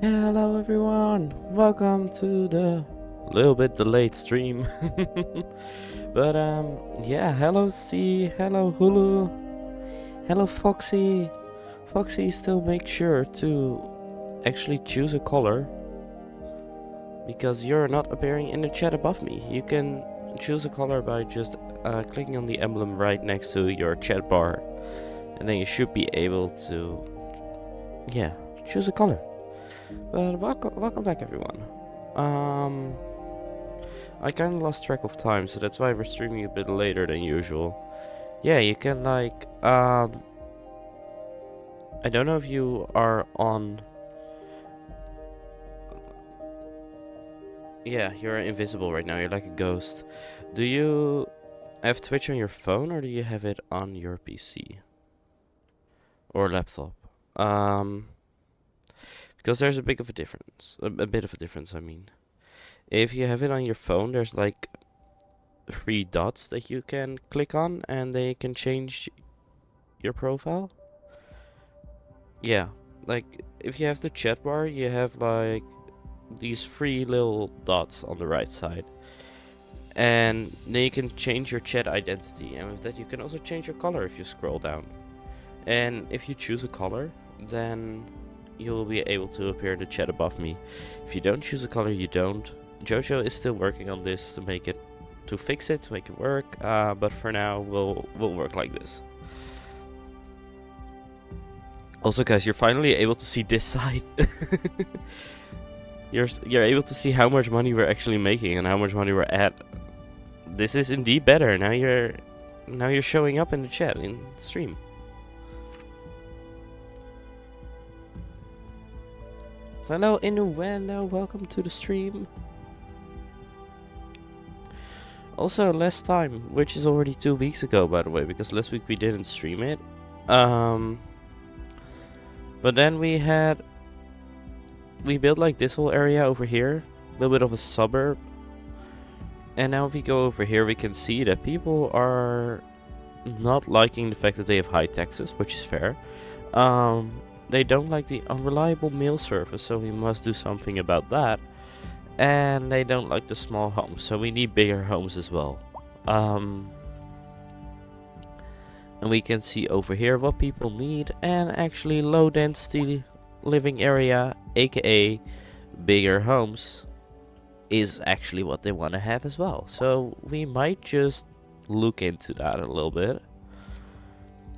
Hello everyone, welcome to the little bit delayed stream. But yeah, hello C, hello Hulu, hello Foxy. Foxy, still make sure to actually choose a color because you're not appearing in the chat above me. You can choose a color by just clicking on the emblem right next to your chat bar, and then you should be able to, yeah, choose a color. But welcome back everyone. Um, I kinda lost track of time, so that's why we're streaming a bit later than usual. Yeah, you can like, I don't know if you are on... Yeah, you're invisible right now, you're like a ghost. Do you have Twitch on your phone or do you have it on your PC? Or laptop? Because there's a bit of a difference. A bit of a difference, I mean. If you have it on your phone, there's like 3 dots that you can click on and they can change your profile. Yeah, like if you have the chat bar, you have like these 3 little dots on the right side, and then you can change your chat identity, and with that you can also change your color if you scroll down. And if you choose a color, then you'll be able to appear in the chat above me. If you don't choose a color, you don't. Jojo is still working on this to make it, to fix it, to make it work, but for now we'll work like this. Also, guys, you're finally able to see this side. You're able to see how much money we're actually making and how much money we're at. This is indeed better. Now you're showing up in the chat in stream. Hello Inuendo, welcome to the stream. Also, last time, which is already 2 weeks ago, by the way, because last week we didn't stream it. But then we built like this whole area over here, a little bit of a suburb. And now if we go over here, we can see that people are not liking the fact that they have high taxes, which is fair. They don't like the unreliable mail service, so we must do something about that. And they don't like the small homes, so we need bigger homes as well. And we can see over here what people need, and actually low density living area, aka bigger homes, is actually what they want to have as well. So we might just look into that a little bit.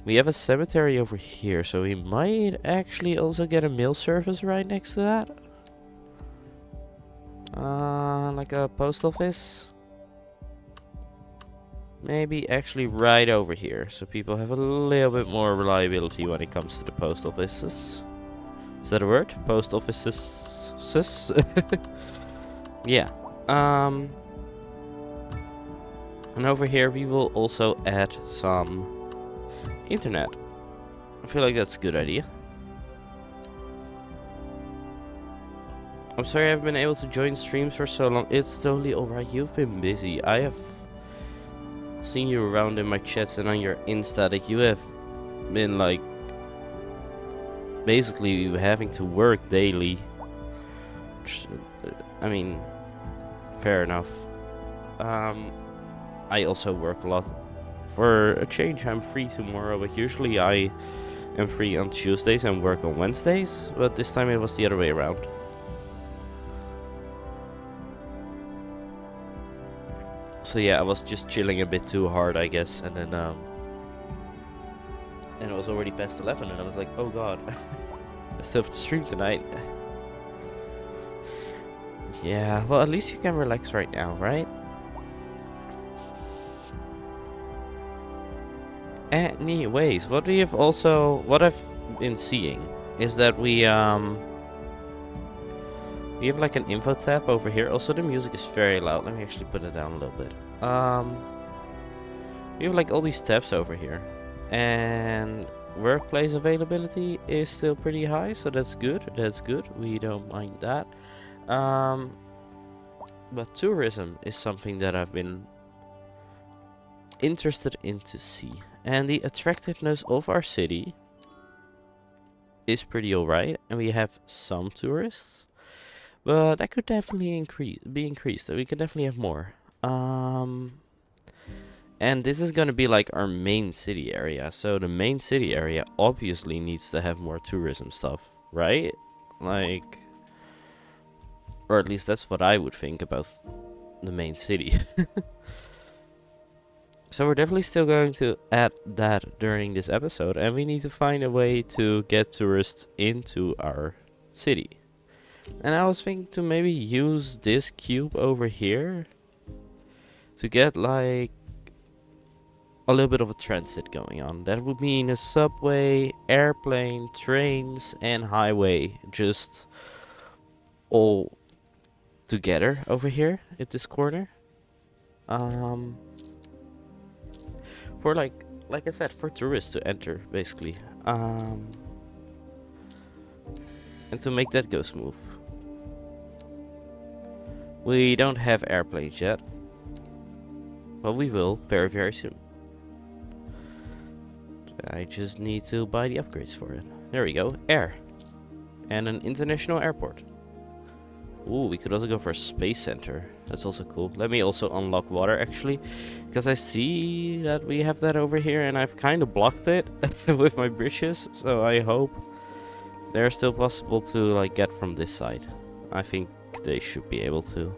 We have a cemetery over here, so we might actually also get a mail service right next to that. Like a post office. Maybe actually right over here, so people have a little bit more reliability when it comes to the post offices. Is that a word? Post offices? Yeah. And over here we will also add some internet. I feel like that's a good idea. I'm sorry I haven't been able to join streams for so long. It's totally alright. You've been busy. I have seen you around in my chats and on your Insta that you have been like basically having to work daily. I mean, fair enough. I also work a lot. For a change, I'm free tomorrow, but usually I am free on Tuesdays and work on Wednesdays, but this time it was the other way around. So yeah, I was just chilling a bit too hard, I guess, and then and it was already past 11, and I was like, oh god, I still have to stream tonight. Yeah, well, at least you can relax right now, right? Anyways, what I've been seeing is that we have like an info tab over here. Also, the music is very loud. Let me actually put it down a little bit. We have like all these tabs over here, and workplace availability is still pretty high, so that's good. That's good. We don't mind that. But tourism is something that I've been interested in to see, and the attractiveness of our city is pretty alright, and we have some tourists. But that could definitely be increased. We could definitely have more. And this is gonna be like our main city area. So the main city area obviously needs to have more tourism stuff, right? Like, or at least that's what I would think about the main city. So we're definitely still going to add that during this episode, and we need to find a way to get tourists into our city. And I was thinking to maybe use this cube over here to get like a little bit of a transit going on. That would mean a subway, airplane, trains, and highway just all together over here at this corner. For like I said, for tourists to enter, basically. And to make that go smooth. We don't have airplanes yet, but we will very, very soon. I just need to buy the upgrades for it. There we go, air. And an international airport. Ooh, we could also go for a space center. That's also cool. Let me also unlock water, actually, because I see that we have that over here, and I've kind of blocked it with my bridges. So I hope they're still possible to like get from this side. I think they should be able to.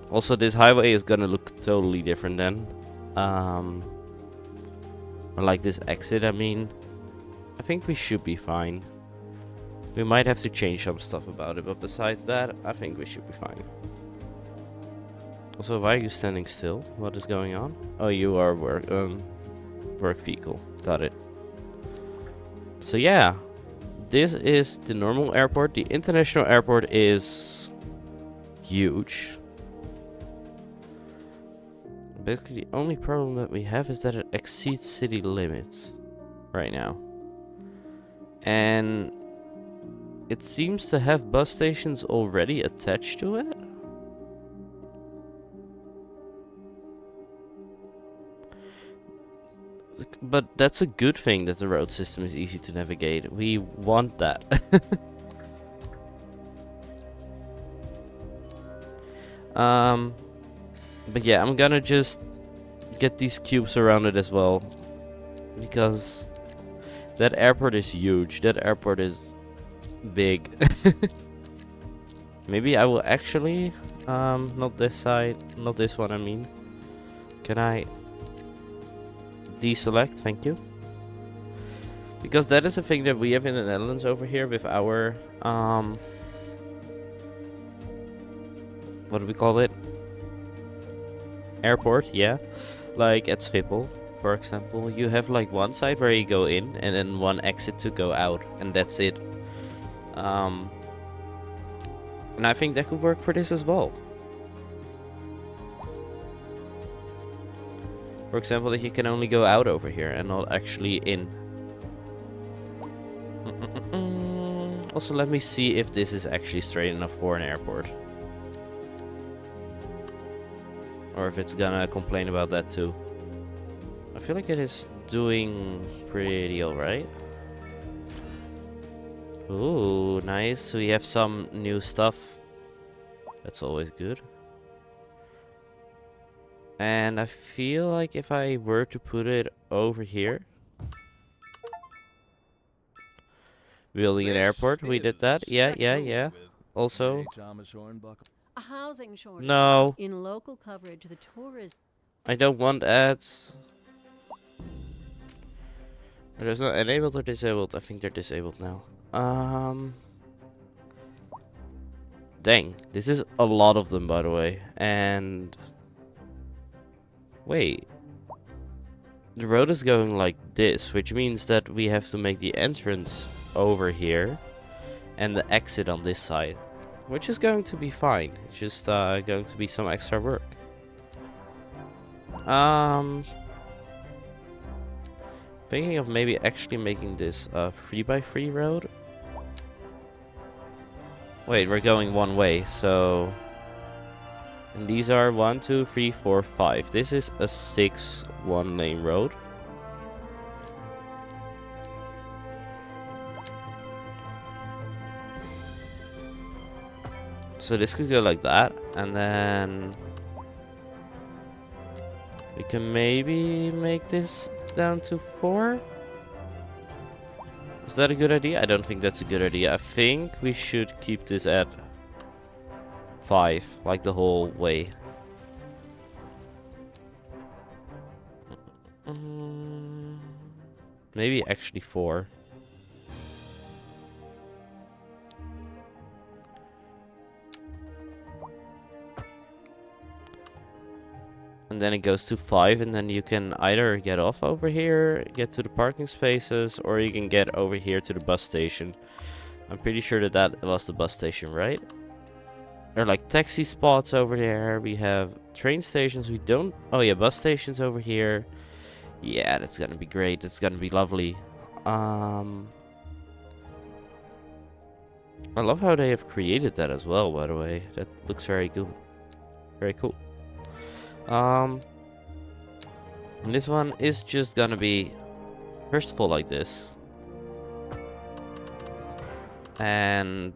Also, this highway is gonna look totally different then. Like this exit, I mean. I think we should be fine. We might have to change some stuff about it, but besides that, I think we should be fine. Also, why are you standing still? What is going on? Oh, you are work vehicle. Got it. So yeah, this is the normal airport. The international airport is huge. Basically, the only problem that we have is that it exceeds city limits right now. And it seems to have bus stations already attached to it. But that's a good thing that the road system is easy to navigate. We want that. But yeah, I'm gonna just get these cubes around it as well, because that airport is huge. That airport is big. Maybe I will actually, not this side, not this one, I mean. Can I deselect? Thank you. Because that is a thing that we have in the Netherlands over here with our, what do we call it? Airport, yeah. Like at Schiphol, for example, you have like one side where you go in and then one exit to go out, and that's it. And I think that could work for this as well. For example, that you can only go out over here and not actually in. Also, let me see if this is actually straight enough for an airport. Or if it's gonna complain about that too. I feel like it is doing pretty alright. Ooh, nice. We have some new stuff. That's always good. And I feel like if I were to put it over here. Building an airport, we did that. Yeah. Also. A housing shortage. No. In local coverage, the tourism. I don't want ads. There's not enabled or disabled. I think they're disabled now. Dang, this is a lot of them, by the way. And wait, the road is going like this, which means that we have to make the entrance over here and the exit on this side. Which is going to be fine. It's just going to be some extra work. Thinking of maybe actually making this a 3x3 road. Wait, we're going one way, so And these are 1, 2, 3, 4, 5. This is a 6 one-lane road. So this could go like that, and then we can maybe make this down to 4. Is that a good idea? I don't think that's a good idea. I think we should keep this at 5, like the whole way. Maybe actually 4. And then it goes to 5, and then you can either get off over here, get to the parking spaces, or you can get over here to the bus station. I'm pretty sure that that was the bus station, right? There are like taxi spots over there. We have train stations. We don't... Oh yeah, bus stations over here. Yeah, that's gonna be great. That's gonna be lovely. I love how they have created that as well, by the way. That looks very good. Very cool. And this one is just gonna be first of all like this, and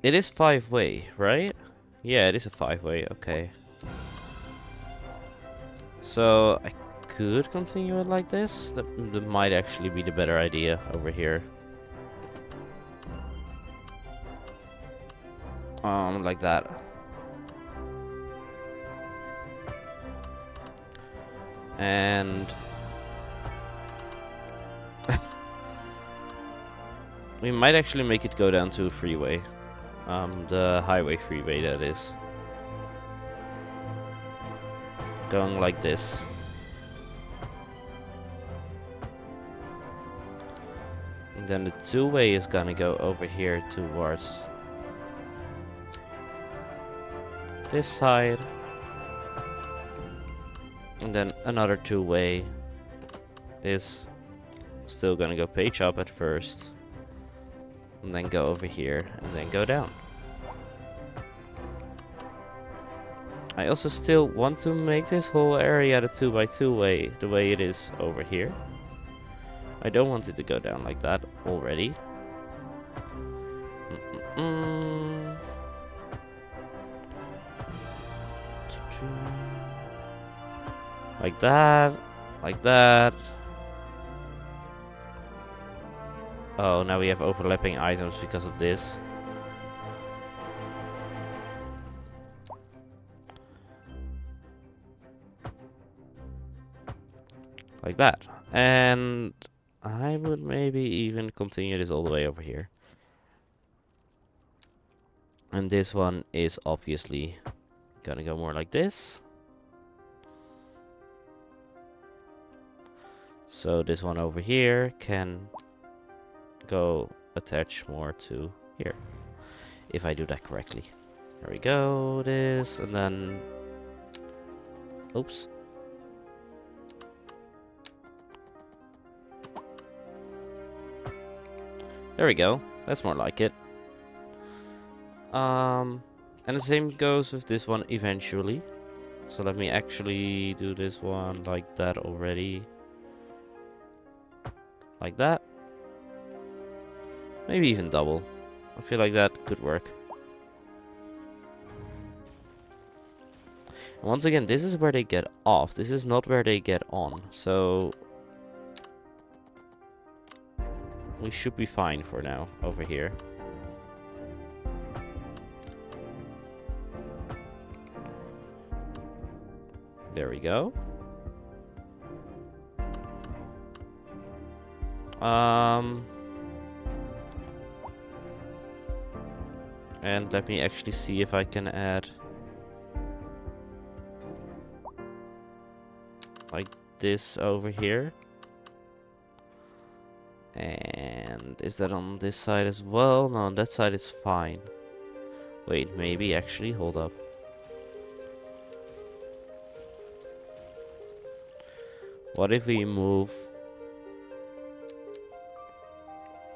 it is 5-way, right? Yeah, it is a 5-way. Okay, so I could continue it like this. That might actually be the better idea over here. Like that. And we might actually make it go down to a freeway. The highway freeway, that is. Going like this. And then the 2-way is gonna go over here towards this side. And then another 2-way is still gonna go page up at first. And then go over here and then go down. I also still want to make this whole area the 2x2 way, the way it is over here. I don't want it to go down like that already. Like that, like that. Oh, now we have overlapping items because of this. Like that. And I would maybe even continue this all the way over here. And this one is obviously gonna go more like this. So this one over here can go attach more to here, if I do that correctly. There we go, this, and then... Oops. There we go, that's more like it. And the same goes with this one eventually. So let me actually do this one like that already. Like that. Maybe even double. I feel like that could work. And once again, this is where they get off. This is not where they get on. So we should be fine for now over here. There we go. And let me actually see if I can add like this over here. And is that on this side as well? No, on that side it's fine. Wait, maybe actually, hold up. What if we move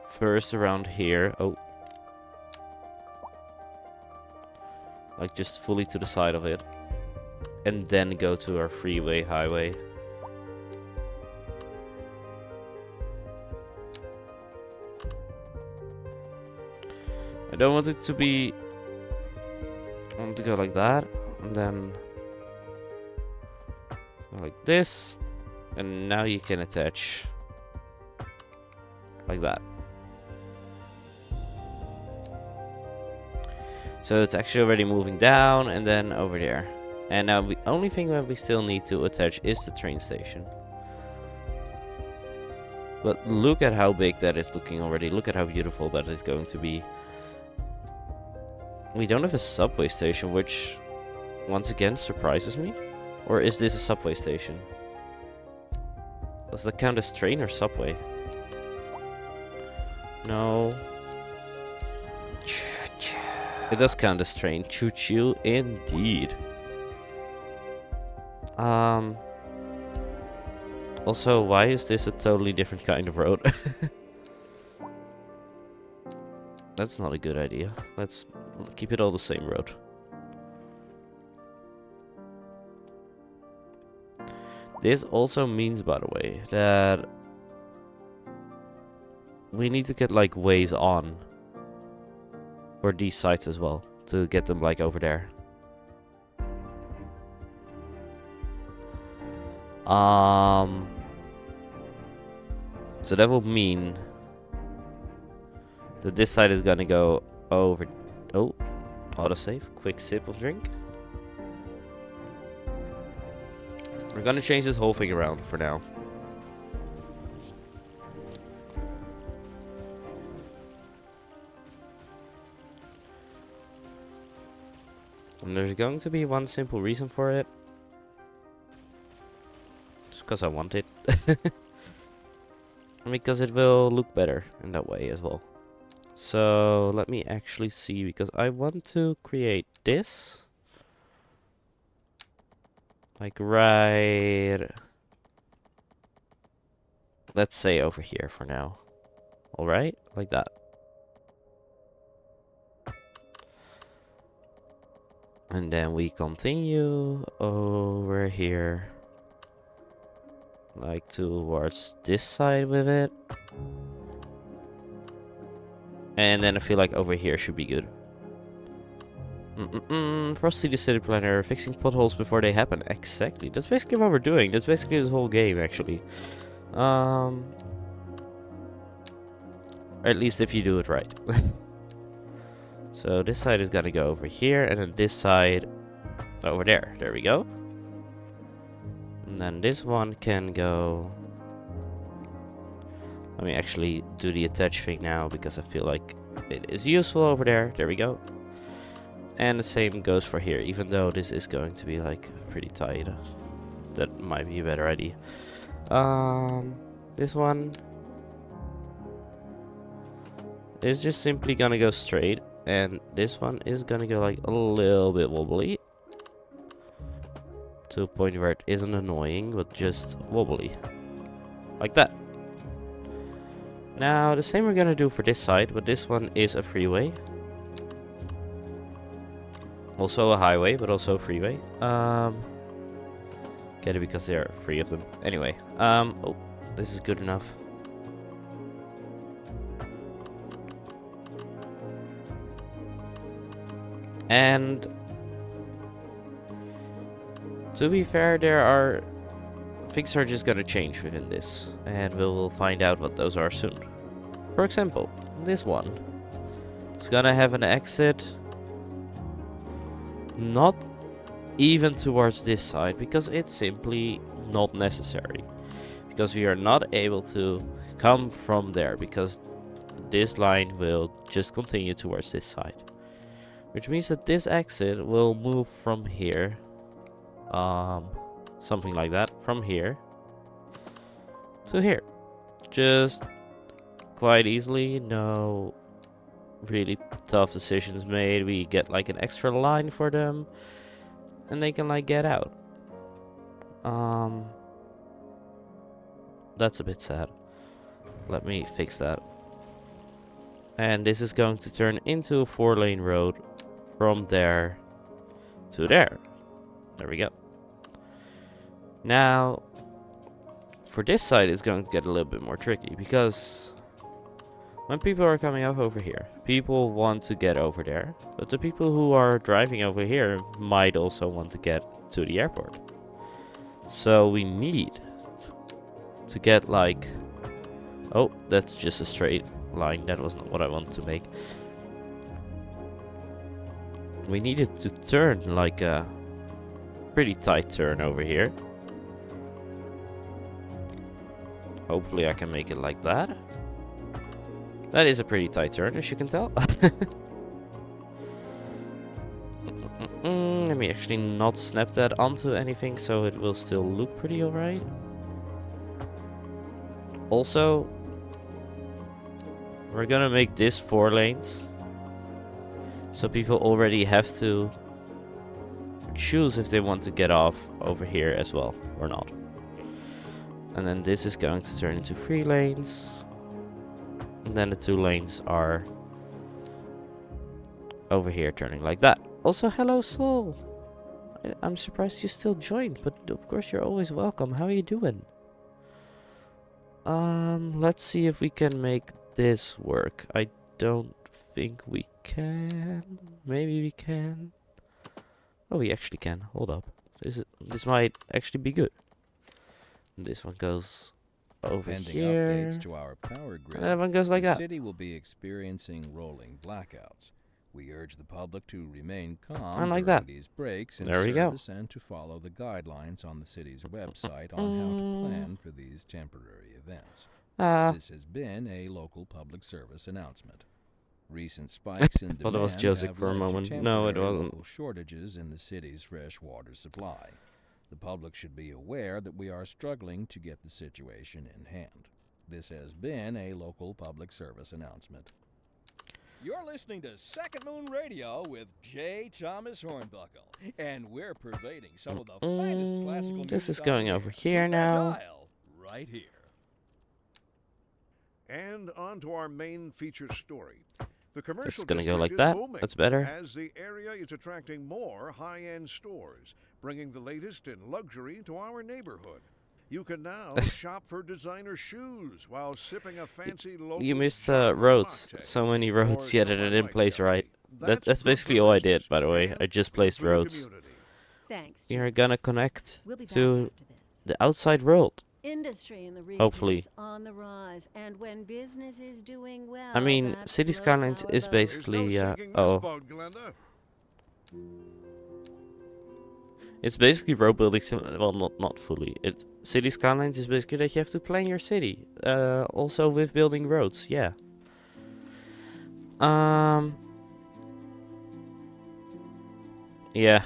first around here? Oh. Like just fully to the side of it. And then go to our freeway highway. I don't want it to be... I want to go like that. And then... like this. And now you can attach... like that. So it's actually already moving down and then over there. And now the only thing that we still need to attach is the train station. But look at how big that is looking already. Look at how beautiful that is going to be. We don't have a subway station, which once again surprises me. Or is this a subway station? Does that count as train or subway? No. It does count as train. Choo-choo indeed. Also, why is this a totally different kind of road? That's not a good idea. Let's keep it all the same road. This also means, by the way, that we need to get like ways on for these sites as well to get them like over there. So that will mean that this side is gonna go over. Oh, autosave. Quick sip of drink. We're gonna change this whole thing around for now. And there's going to be one simple reason for it. Just because I want it. Because it will look better in that way as well. So let me actually see, because I want to create this. Like right... let's say over here for now. Alright? Like that. And then we continue over here. Like towards this side with it. And then I feel like over here should be good. Frosty the City Planner, fixing potholes before they happen. Exactly. That's basically what we're doing. That's basically this whole game, actually. At least if you do it right. So this side is gonna go over here, and then this side over there. There we go. And then this one can go... let me actually do the attach thing now, because I feel like it is useful over there. There we go. And the same goes for here, even though this is going to be like pretty tight. That might be a better idea. This one is just simply gonna go straight, and this one is gonna go like a little bit wobbly. To a point where it isn't annoying, but just wobbly. Like that. Now, the same we're gonna do for this side, but this one is a freeway. Also a highway, but also a freeway. Get it because there are 3 of them. Anyway, oh, this is good enough. And to be fair, there are things are just gonna change within this, and we'll find out what those are soon. For example, this one is gonna have an exit not even towards this side, because it's simply not necessary. Because we are not able to come from there, because this line will just continue towards this side. Which means that this exit will move from here. Something like that. From here to here. Just quite easily. No really tough decisions made. We get like an extra line for them, and they can like get out. That's a bit sad. Let me fix that. And this is going to turn into a 4-lane road from there to there. There we go. Now, for this side, it's going to get a little bit more tricky because when people are coming up over here, people want to get over there, but the people who are driving over here might also want to get to the airport. So we need to get like, oh, that's just a straight line. That was not what I wanted to make. We needed to turn like a pretty tight turn over here. Hopefully I can make it like that. That is a pretty tight turn, as you can tell. Let me actually not snap that onto anything, so it will still look pretty alright. Also, we're gonna make this 4 lanes. So people already have to choose if they want to get off over here as well or not. And then this is going to turn into 3 lanes. And then the 2 lanes are over here turning like that. Also, hello Soul. I'm surprised you still joined, but of course you're always welcome. How are you doing? Let's see if we can make this work. I don't think we can. Maybe we can. Oh, we actually can. Hold up. This might actually be good. This one goes over here. Updates to our power grid, And that one goes like the that. city will be experiencing rolling blackouts. We urge the public to remain calm And like during that. these breaks in There we go. service and to follow the guidelines on the city's website on how to plan for these temporary events. This has been a local public service announcement. Recent spikes in Well, demand that was Joseph have for a led to moment. No, it temporary wasn't. local shortages in the city's fresh water supply. The public should be aware that we are struggling to get the situation in hand. This has been a local public service announcement. You're listening to Second Moon Radio with J. Thomas Hornbuckle, and we're pervading some of the finest classical music. This is on going the over air. here Keep that now. dial right here. And on to our main feature story. The commercial gonna go district like is that. booming That's better. as the area is attracting more high-end stores, bringing the latest in luxury to our neighborhood. You can now shop for designer shoes while sipping a fancy local You missed chocolate roads. latte. So many roads Or yet that I someone didn't like place Chelsea. right. That's good basically for all I business did, by the way. and I just good placed for the roads. community. Thanks. We are Jim. gonna connect We'll be back to after this. the outside world. Industry in the region Hopefully. is on the rise, and when business is doing well, I mean, that City floats Skylines our is boat. basically, There's no sinking this oh. boat, Glenda. It's basically road building well, not fully. City Skylines is basically that you have to plan your city. Also with building roads, yeah. Yeah.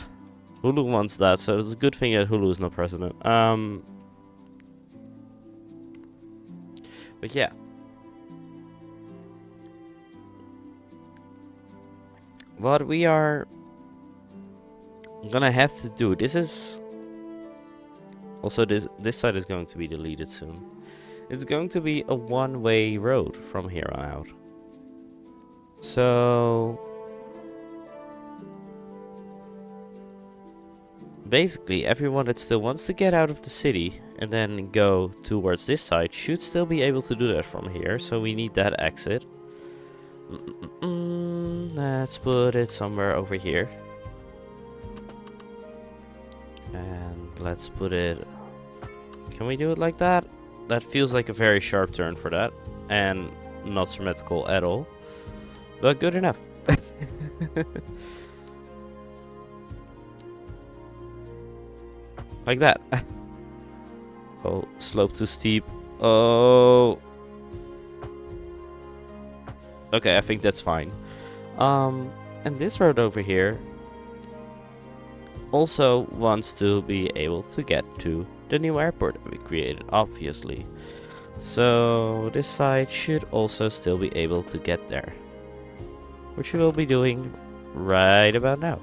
Hulu wants that, so it's a good thing that Hulu is not president. But yeah. What we are gonna have to do, this is also this side is going to be deleted soon. It's going to be a one-way road from here on out. So basically everyone that still wants to get out of the city and then go towards this side should still be able to do that from here. So we need that exit. Let's put it somewhere over here. And let's put it... Can we do it like that? That feels like a very sharp turn for that. And not symmetrical at all. But good enough. Like that. Oh, slope too steep. Oh. Okay, I think that's fine. And this road over here also wants to be able to get to the new airport that we created, obviously. So this side should also still be able to get there, which we will be doing right about now,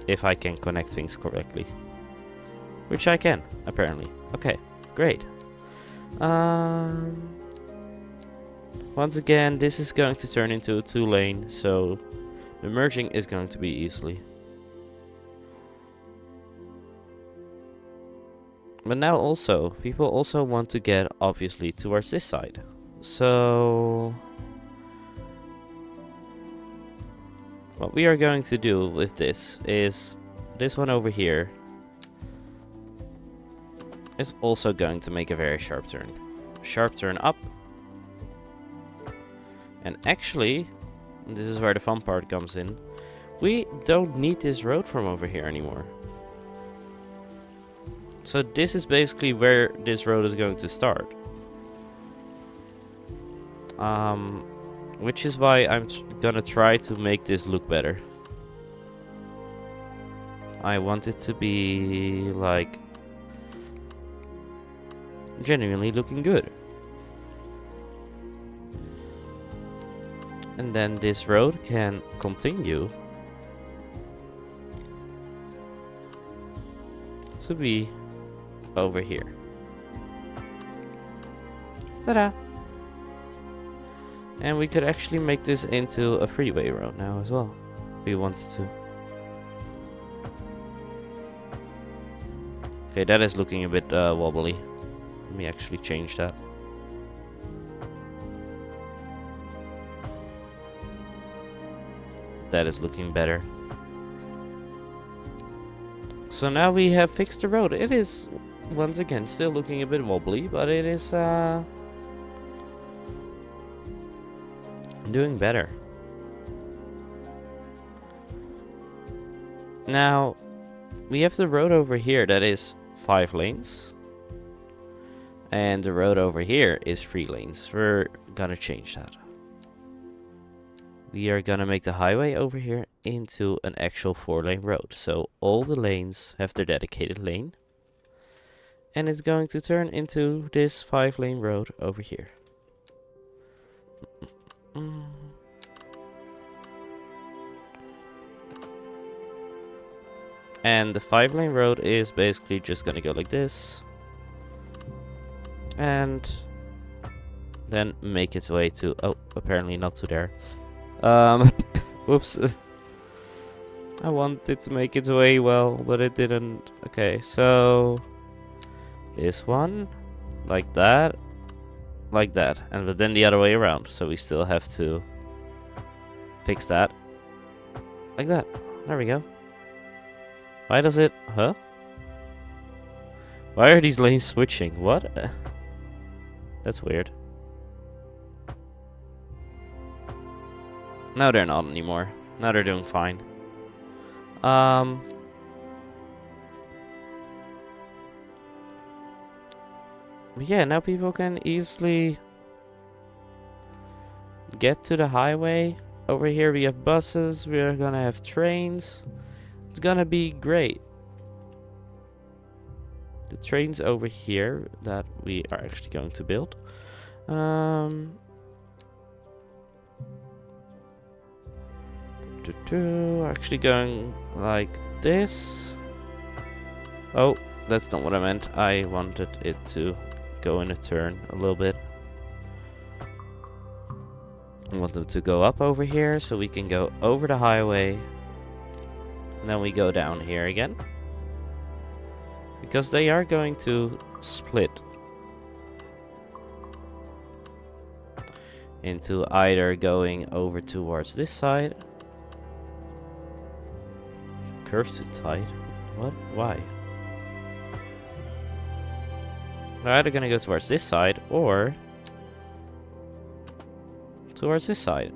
if I can connect things correctly, which I can apparently. Okay, great. Once again, this is going to turn into a 2-lane, so the merging is going to be easily. But now also, people also want to get, obviously, towards this side. So what we are going to do with this is this one over here is also going to make a very sharp turn. Sharp turn up. And actually, this is where the fun part comes in. We don't need this road from over here anymore. So this is basically where this road is going to start. Which is why I'm gonna try to make this look better. I want it to be like genuinely looking good. And then this road can continue to be over here. Ta-da! And we could actually make this into a freeway road now as well, if we wanted to. Okay, that is looking a bit wobbly. Let me actually change that. That is looking better. So now we have fixed the road. It is, once again, still looking a bit wobbly, but it is doing better. Now, we have the road over here that is 5 lanes. And the road over here is 3 lanes. We're gonna change that. We are gonna make the highway over here into an actual 4-lane road. So all the lanes have their dedicated lane. And it's going to turn into this 5-lane road over here. And the 5-lane road is basically just gonna go like this. And then make its way to, oh, apparently not to there. Whoops. I wanted to make its way well, but it didn't. Okay, so this one, like that, and then the other way around. So we still have to fix that, like that. There we go. Why does it? Huh? Why are these lanes switching? What? That's weird. No, they're not anymore. Now they're doing fine. Yeah, now people can easily get to the highway. Over here we have buses. We are gonna have trains. It's gonna be great. The trains over here that we are actually going to build. Actually going like this. Oh, that's not what I meant. I wanted it to go in a turn a little bit. I want them to go up over here so we can go over the highway. And then we go down here again. Because they are going to split into either going over towards this side. Curves too tight. What? Why? They're either gonna go towards this side or towards this side.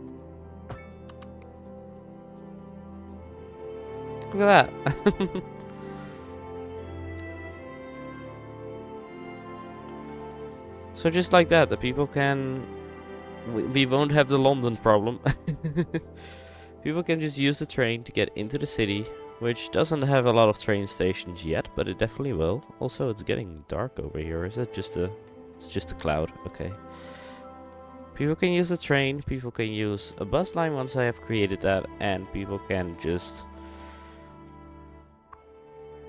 Look at that. So just like that, the people can... We won't have the London problem. People can just use the train to get into the city, which doesn't have a lot of train stations yet, but it definitely will. Also, it's getting dark over here. Is it just a... It's just a cloud. Okay. People can use the train. People can use a bus line once I have created that. And people can just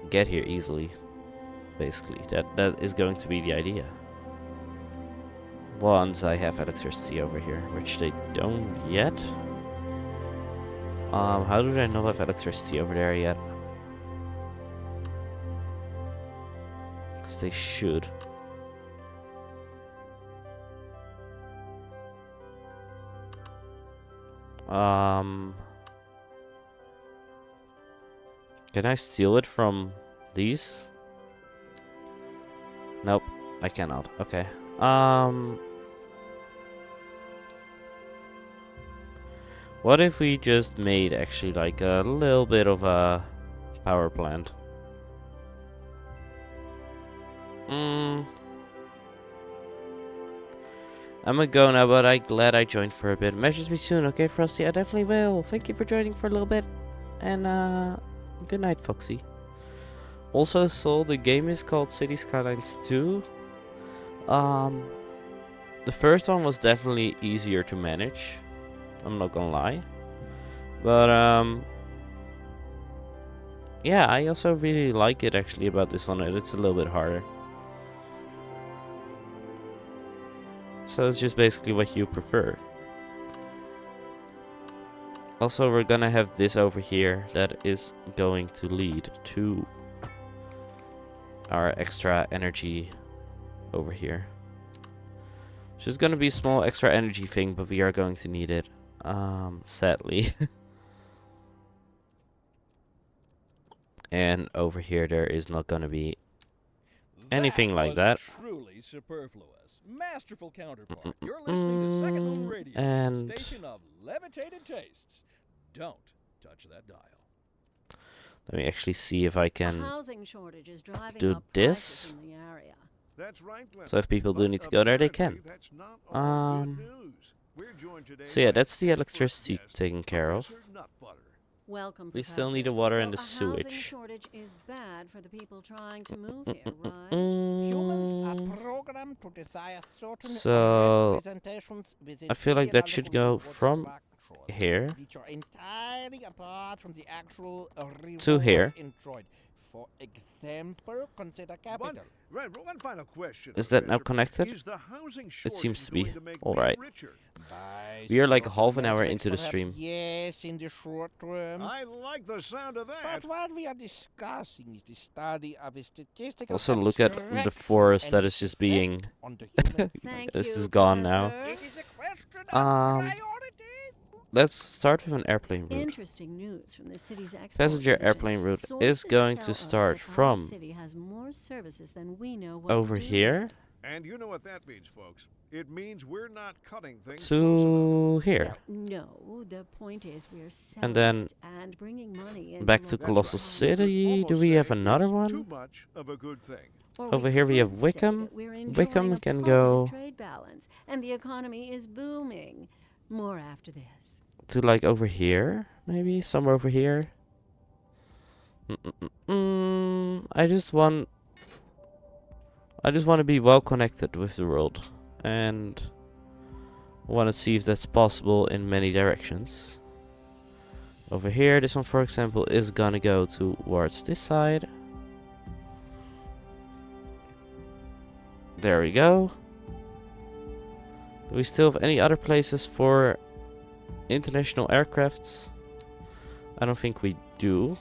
get here easily. Basically. That is going to be the idea. Once I have electricity over here, which they don't yet. How do they not have electricity over there yet? 'cause they should. Can I steal it from these? Nope, I cannot. Okay. What if we just made actually like a little bit of a power plant? I'm gonna go now, but I'm glad I joined for a bit. Message me soon, okay, Frosty? I definitely will. Thank you for joining for a little bit. And, good night, Foxy. Also saw the game is called City Skylines 2. The first one was definitely easier to manage. I'm not gonna lie. But, yeah, I also really like it actually about this one. It's a little bit harder. So it's just basically what you prefer. Also, we're gonna have this over here that is going to lead to our extra energy over here. It's just gonna be a small extra energy thing, but we are going to need it, sadly. And over here there is not gonna be anything like that. Truly superfluous. Masterful counterpart. You're listening to Second Home Radio, And station of levitated tastes. Don't touch that dial. let me actually see if I A can housing shortage is driving do up this. prices in the area. That's right, Glenn. So if people do But need to go there, they can. apparently that's not all good Um, news. We're joined today So yeah, by that's the expert electricity guest, taken care of. Professor Nutbutter. Welcome, We still Professor. need the water so and the a housing sewage. shortage is bad for the people trying to move here, right? Humans are programmed to desire certain So, representations within I feel like that should go ideological from structures, here which are entirely apart from the actual to here. rewards enjoyed. For example, consider capital. One final question. Is that now Professor. connected? Is the housing It seems to be. shortage going make All men right. richer? By We are like certain half an hour metrics, into the perhaps stream. Yes, in the short term. I like the sound of that. But what we are discussing is the study of a statistical Also look at the abstraction forest and that its is just effect being on the human Thank this you, is gone now. Professor. It is a question of Um, priorities. Let's start with an airplane route. Interesting news from the city's export Passenger division. airplane route is Sources going tell to us start that our from city has more services than we know what over to do here with. And you know what that means, folks. It means we're not cutting things close to here. No, the point is we're selling And then it and bringing money into back to enough. local Colossal That's economy. City. Almost Do we have say another it's one? Too much of a good thing. Or Over here we have could say Wickham. that we're enjoying Wickham a can positive go trade balance, and the economy is booming. More after this. to like over here, maybe somewhere over here. I just want to be well connected with the world, and want to see if that's possible in many directions. Over here, this one for example is gonna go towards this side. There we go. Do we still have any other places for international aircrafts? I don't think we do.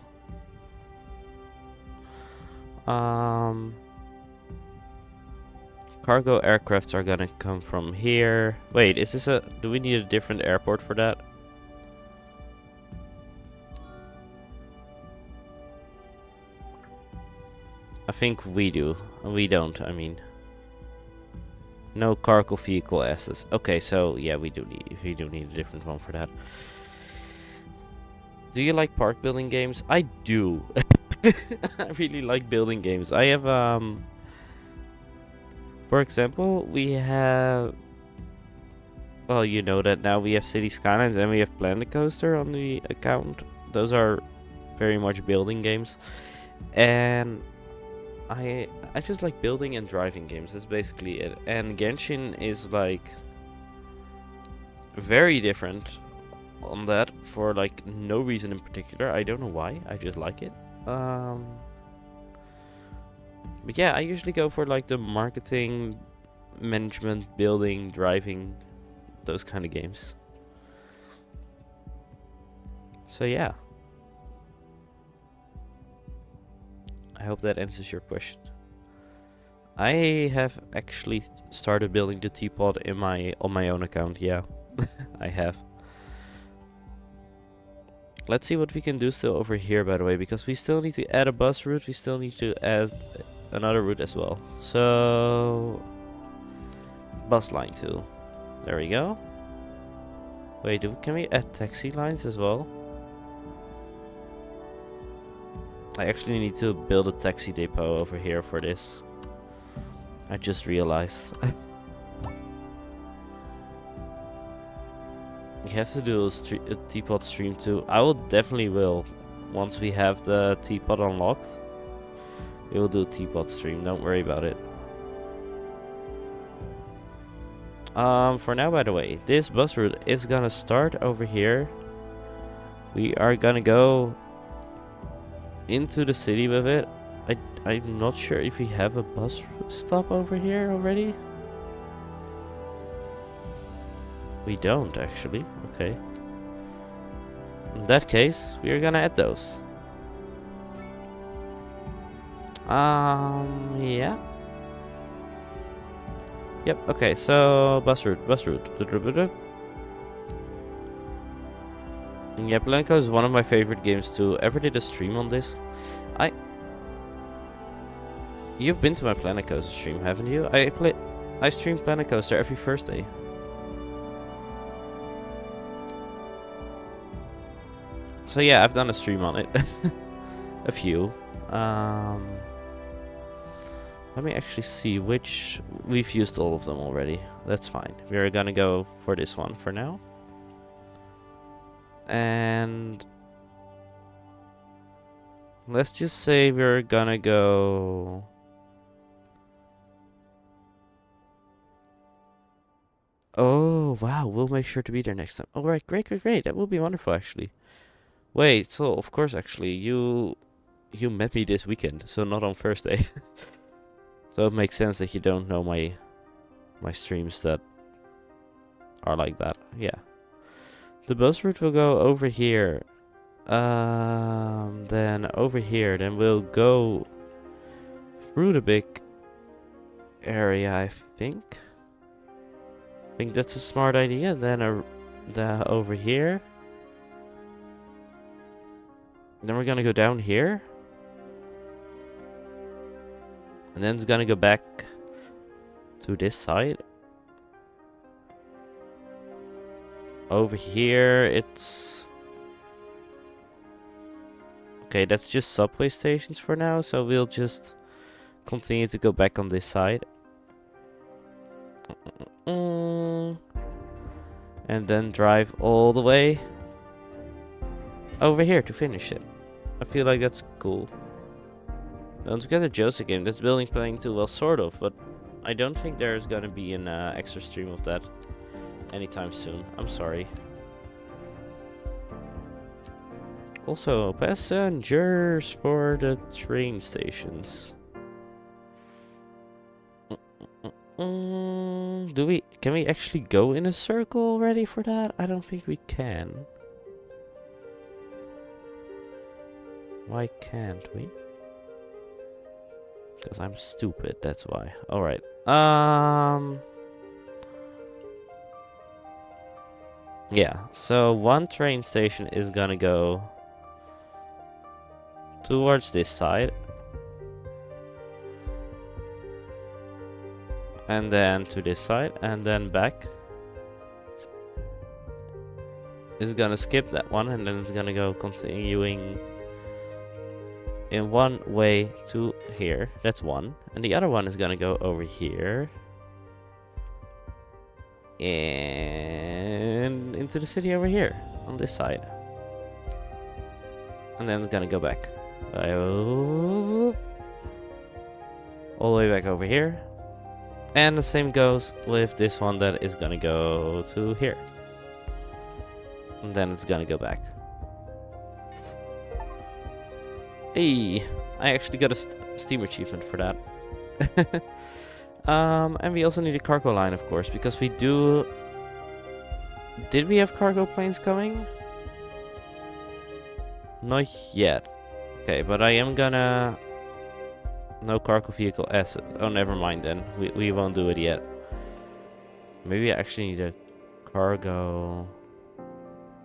Cargo aircrafts are gonna come from here. Wait, is this do we need a different airport for that? I think we do. We don't, I mean. No cargo vehicle S's. Okay, so yeah, we do need a different one for that. Do you like park building games? I do. I really like building games. I have for example, we have, well, you know that now we have City Skylines and we have Planet Coaster on the account. Those are very much building games. And I just like building and driving games. That's basically it. And Genshin is like very different on that for like no reason in particular. I don't know why. I just like it. But yeah, I usually go for like the marketing, management, building, driving, those kind of games. So yeah. I hope that answers your question. I have actually started building the teapot in on my own account. Yeah, I have. Let's see what we can do still over here, by the way, because we still need to add a bus route. We still need to add another route as well. So, bus line 2. There we go. Wait, can we add taxi lines as well? I actually need to build a taxi depot over here for this. I just realized. We have to do a teapot stream too. I will definitely will. Once we have the teapot unlocked, we will do a teapot stream. Don't worry about it. For now, by the way, this bus route is gonna start over here. We are gonna go into the city with it. I'm not sure if we have a bus stop over here already. We don't actually. Okay. In that case, we are gonna add those. Yeah. Yep, okay, so bus route. Yeah, Blanco is one of my favorite games too. Ever did a stream on this? You've been to my Planet Coaster stream, haven't you? I stream Planet Coaster every Thursday. So yeah, I've done a stream on it. A few. Let me actually see which... We've used all of them already. That's fine. We're gonna go for this one for now. And... let's just say we're gonna go... Oh, wow. We'll make sure to be there next time. Alright, great. That will be wonderful, actually. Wait, so, of course, actually, you met me this weekend, so not on Thursday. So it makes sense that you don't know my streams that are like that. Yeah. The bus route will go over here. Then over here. Then we'll go through the big area, I think. I think that's a smart idea. Then over here. Then we're gonna go down here. And then it's gonna go back to this side. Over here, it's... okay, that's just subway stations for now, so we'll just continue to go back on this side. And then drive all the way over here to finish it. I feel like that's cool. Don't forget the Joseph game. That's building planning too. Well, sort of, but I don't think there's gonna be an extra stream of that anytime soon. I'm sorry. Also, passengers for the train stations. Can we actually go in a circle already for that? I don't think we can. Why can't we? Because I'm stupid, that's why. Alright. Yeah, so one train station is gonna go towards this side. And then to this side, and then back. It's gonna skip that one, and then it's gonna go continuing in one way to here. That's one. And the other one is gonna go over here. And into the city over here. On this side. And then it's gonna go back. All the way back over here. And the same goes with this one that is gonna go to here. And then it's gonna go back. Hey, I actually got a Steam achievement for that. And we also need a cargo line, of course, because we do... Did we have cargo planes coming? Not yet. Okay, but I am gonna No cargo vehicle asset. Oh, never mind then. We won't do it yet. Maybe I actually need a cargo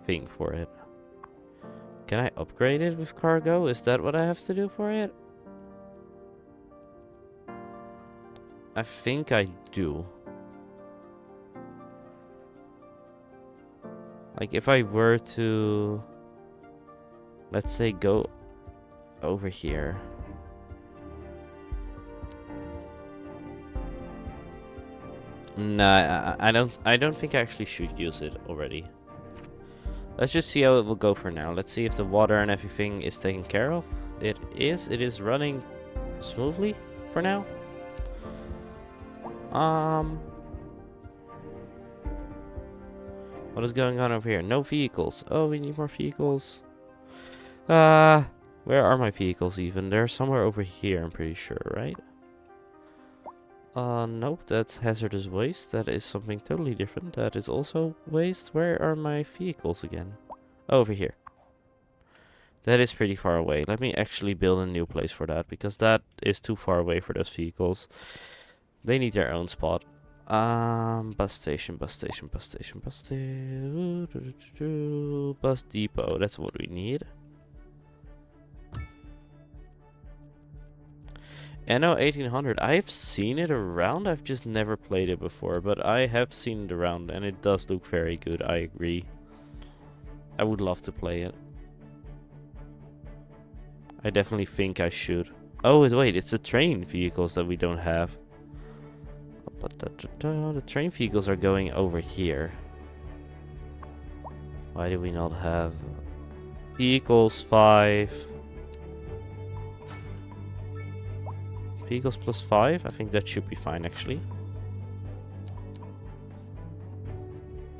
thing for it. Can I upgrade it with cargo? Is that what I have to do for it? I think I do. Like if I were to, let's say, go over here. Nah, I don't think I actually should use it already. Let's just see how it will go for now. Let's see if the water and everything is taken care of. It is. It is running smoothly for now. What is going on over here? No vehicles. Oh, we need more vehicles. Where are my vehicles even? They're somewhere over here, I'm pretty sure, right? Nope, that's hazardous waste. That is something totally different. That is also waste. Where are my vehicles again? Over here. That is pretty far away. Let me actually build a new place for that, because that is too far away for those vehicles. They need their own spot. Bus station, bus station, bus station, bus station. Bus depot, that's what we need. NO 1800, I've seen it around, I've just never played it before, but I have seen it around and it does look very good, I agree. I would love to play it. I definitely think I should. Oh, wait, it's the train vehicles that we don't have. But the train vehicles are going over here. Why do we not have vehicles 5? Vehicles plus 5? I think that should be fine actually.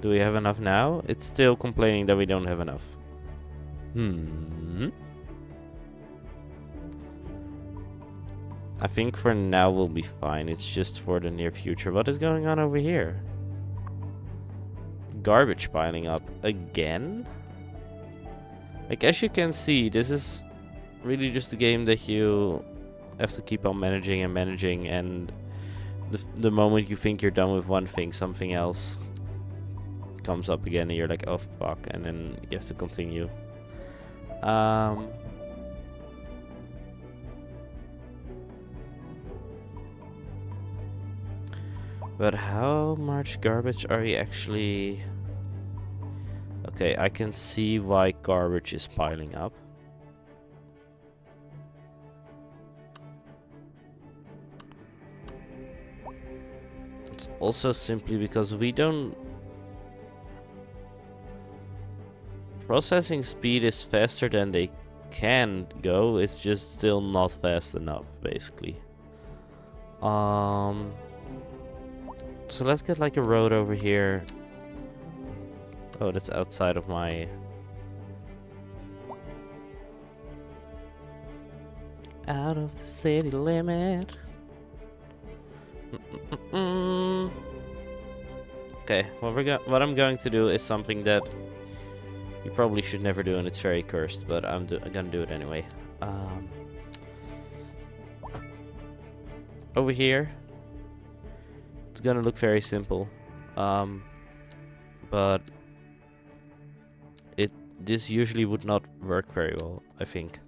Do we have enough now? It's still complaining that we don't have enough. I think for now we'll be fine. It's just for the near future. What is going on over here? Garbage piling up again? Like, as you can see, this is really just a game that you have to keep on managing and managing, and the moment you think you're done with one thing, something else comes up again and you're like, oh fuck, and then you have to continue. But how much garbage are we actually... Okay, I can see why garbage is piling up. It's also simply because we don't... Processing speed is faster than they can go, it's just still not fast enough, basically. So let's get like a road over here. Oh, that's outside of my... Out of the city limit. Okay, what I'm going to do is something that you probably should never do, and it's very cursed, but I'm gonna do it anyway. Over here, it's gonna look very simple, but this usually would not work very well, I think.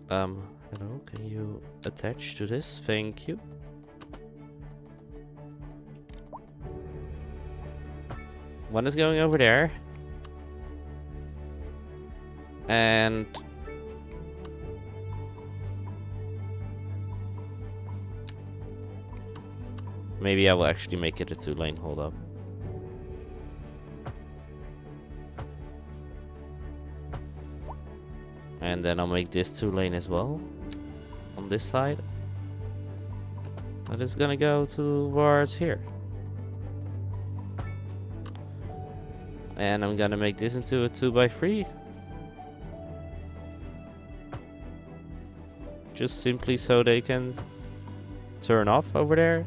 Hello, can you attach to this? Thank you. One is going over there. And maybe I will actually make it a 2-lane. Hold up. And then I'll make this 2-lane as well. On this side. And it's gonna go towards here. And I'm gonna make this into a 2x3. Just simply so they can turn off over there.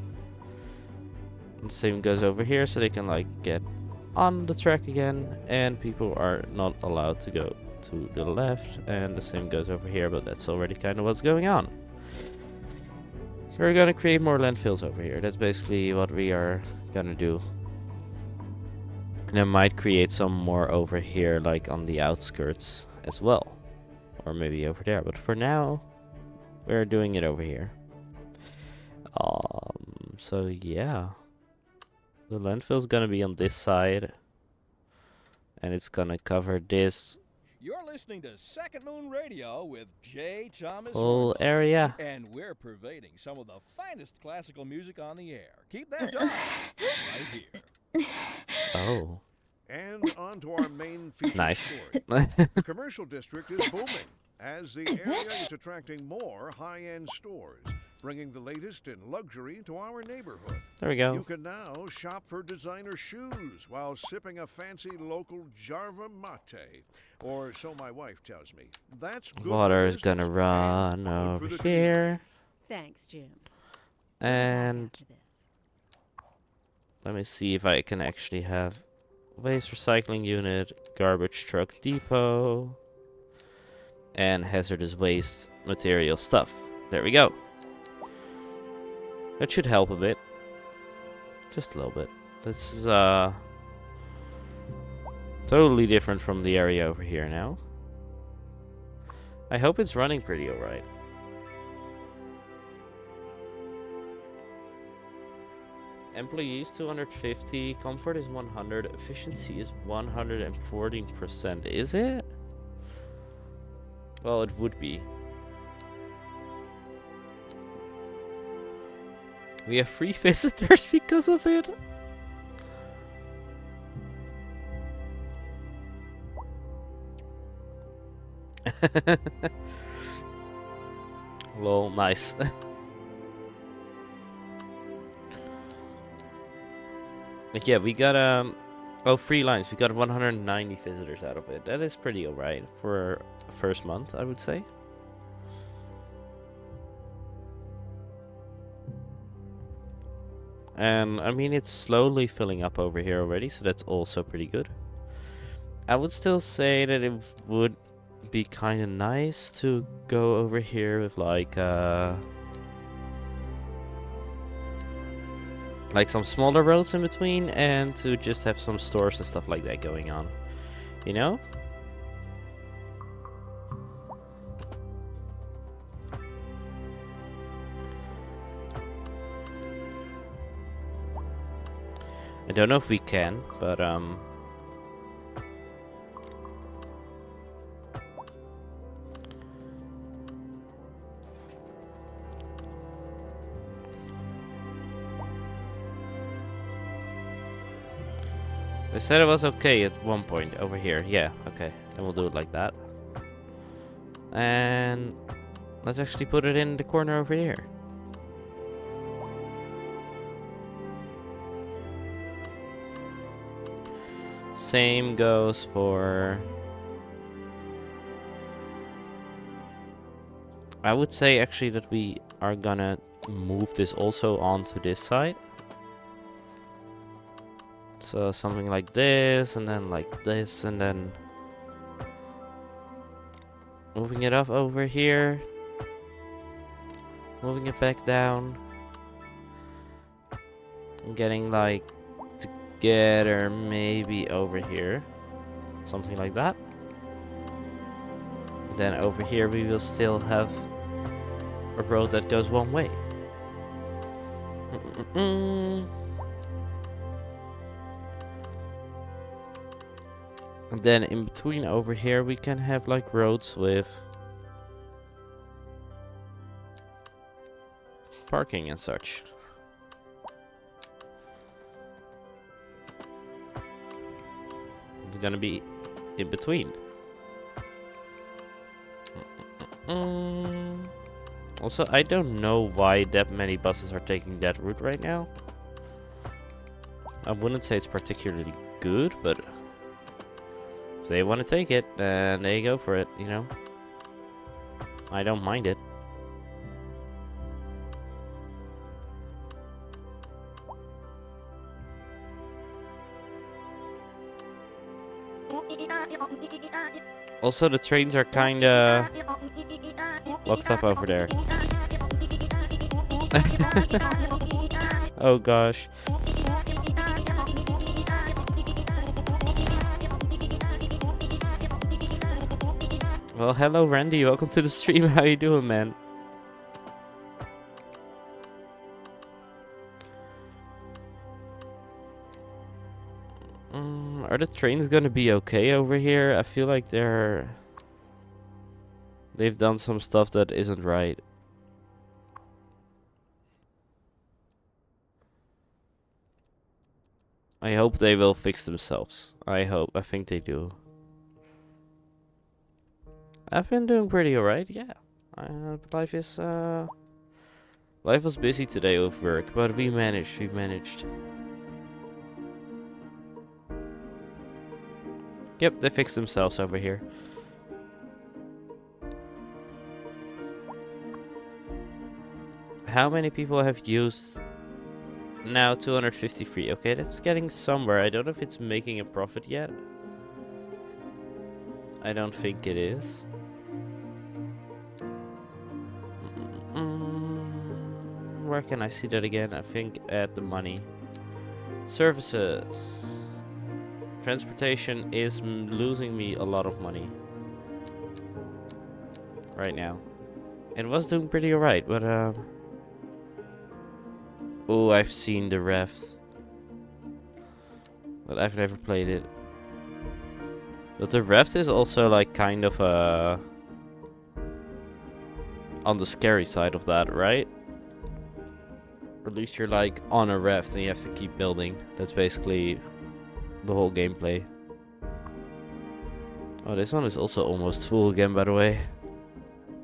And same goes over here, so they can like get on the track again, and people are not allowed to go to the left, and the same goes over here, but that's already kind of what's going on. So we're gonna create more landfills over here. That's basically what we are gonna do. And I might create some more over here, like on the outskirts as well. Or maybe over there, but for now, we're doing it over here. So yeah. The landfill's gonna be on this side. And it's gonna cover this You're listening to Second Moon Radio with J. Thomas whole Hornblower, area. and we're pervading some of the finest classical music on the air. Keep that dial right here. Oh. And on to our main feature Nice. story. The commercial district is booming as the area is attracting more high-end stores, bringing the latest in luxury to our neighborhood. There we You go. can now shop for designer shoes while sipping a fancy local Jarva mate. Or so my wife tells me. That's good for Water's business gonna and run good over for the community. here. Thanks, Jim. And After this. let me see if I can actually have waste recycling unit, garbage truck depot, and hazardous waste material stuff. There we go. That should help a bit. Just a little bit. This is totally different from the area over here now. I hope it's running pretty alright. Employees 250, comfort is 100, efficiency is 114%. Is it? Well, it would be. We have free visitors because of it. Lol, nice. Like, yeah, we got oh, free lines. We got 190 visitors out of it. That is pretty alright for first month, I would say. And I mean, it's slowly filling up over here already, so that's also pretty good. I would still say that it would be kind of nice to go over here with like some smaller roads in between, and to just have some stores and stuff like that going on, you know? I don't know if we can, but they said it was okay at one point over here. Yeah, okay. Then we'll do it like that. And let's actually put it in the corner over here. Same goes for... I would say actually that we are gonna move this also onto this side. So something like this, and then like this, and then moving it up over here, moving it back down, and getting like together maybe over here, something like that. Then over here we will still have a road that goes one way. And then in between over here we can have like roads with parking and such. It's gonna be in between. Also, I don't know why that many buses are taking that route right now. I wouldn't say it's particularly good, but if they want to take it, then they go for it, you know? I don't mind it. Also, the trains are kinda locked up over there. Oh gosh. Well, hello Randy, welcome to the stream. How you doing, man? Are the trains gonna be okay over here? I feel like they've done some stuff that isn't right. I hope they will fix themselves. I think they do. I've been doing pretty alright, yeah. Life was busy today with work, but we managed. Yep, they fixed themselves over here. How many people have used now? 253. Okay, that's getting somewhere. I don't know if it's making a profit yet. I don't think it is. Where can I see that again? I think at the money. Services. Transportation is losing me a lot of money right now. It was doing pretty alright, but oh, I've seen the Raft, but I've never played it. But the Raft is also like kind of on the scary side of that, right? Or at least you're like on a raft and you have to keep building. That's basically the whole gameplay. Oh, this one is also almost full again, by the way.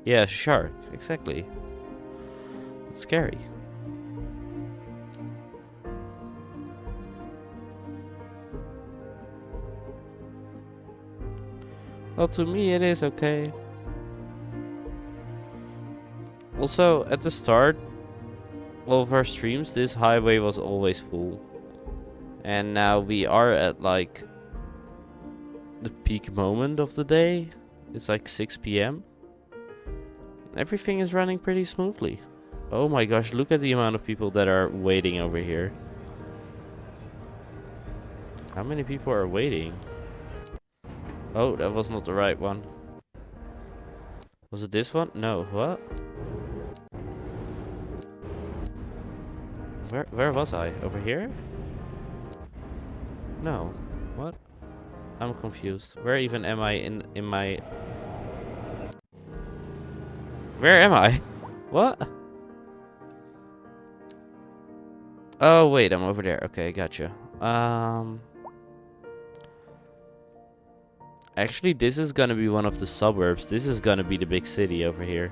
Yeah, shark, exactly. It's scary. Well, to me it is okay. Also, at the start of our streams, this highway was always full. And now we are at like the peak moment of the day. It's like 6 p.m. Everything is running pretty smoothly. Oh my gosh, look at the amount of people that are waiting over here. How many people are waiting? Oh, that was not the right one. Was it this one? No, what? Where was I? Over here? No. What? I'm confused. Where even am I in my... Where am I? What? Oh, wait, I'm over there. Okay, gotcha. Actually, this is gonna be one of the suburbs. This is gonna be the big city over here.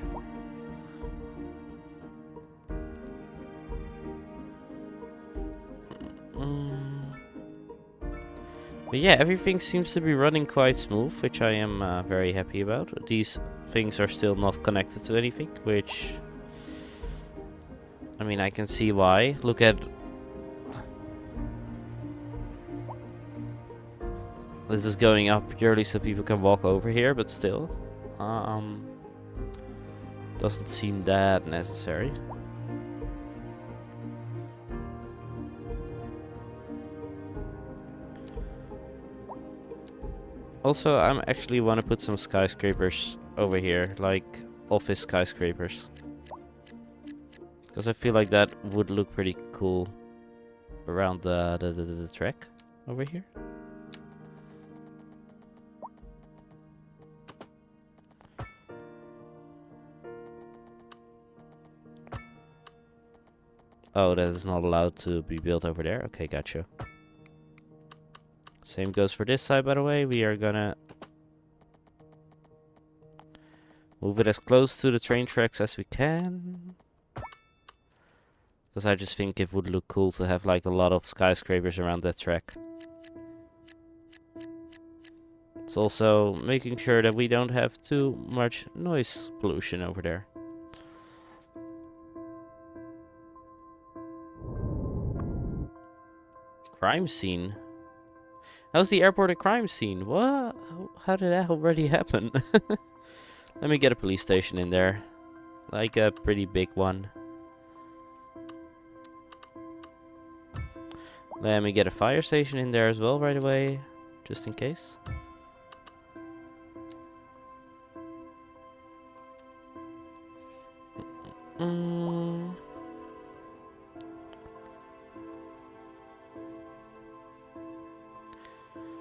But yeah, everything seems to be running quite smooth, which I am very happy about. These things are still not connected to anything, which... I mean, I can see why. Look at... This is going up purely so people can walk over here, but still. Doesn't seem that necessary. Also, I actually want to put some skyscrapers over here, like office skyscrapers. Because I feel like that would look pretty cool around the track over here. Oh, that is not allowed to be built over there. Okay, gotcha. Same goes for this side, by the way. We are gonna move it as close to the train tracks as we can. Because I just think it would look cool to have like a lot of skyscrapers around that track. It's also making sure that we don't have too much noise pollution over there. Crime scene. How's the airport a crime scene? What? How did that already happen? Let me get a police station in there. Like a pretty big one. Let me get a fire station in there as well right away. Just in case.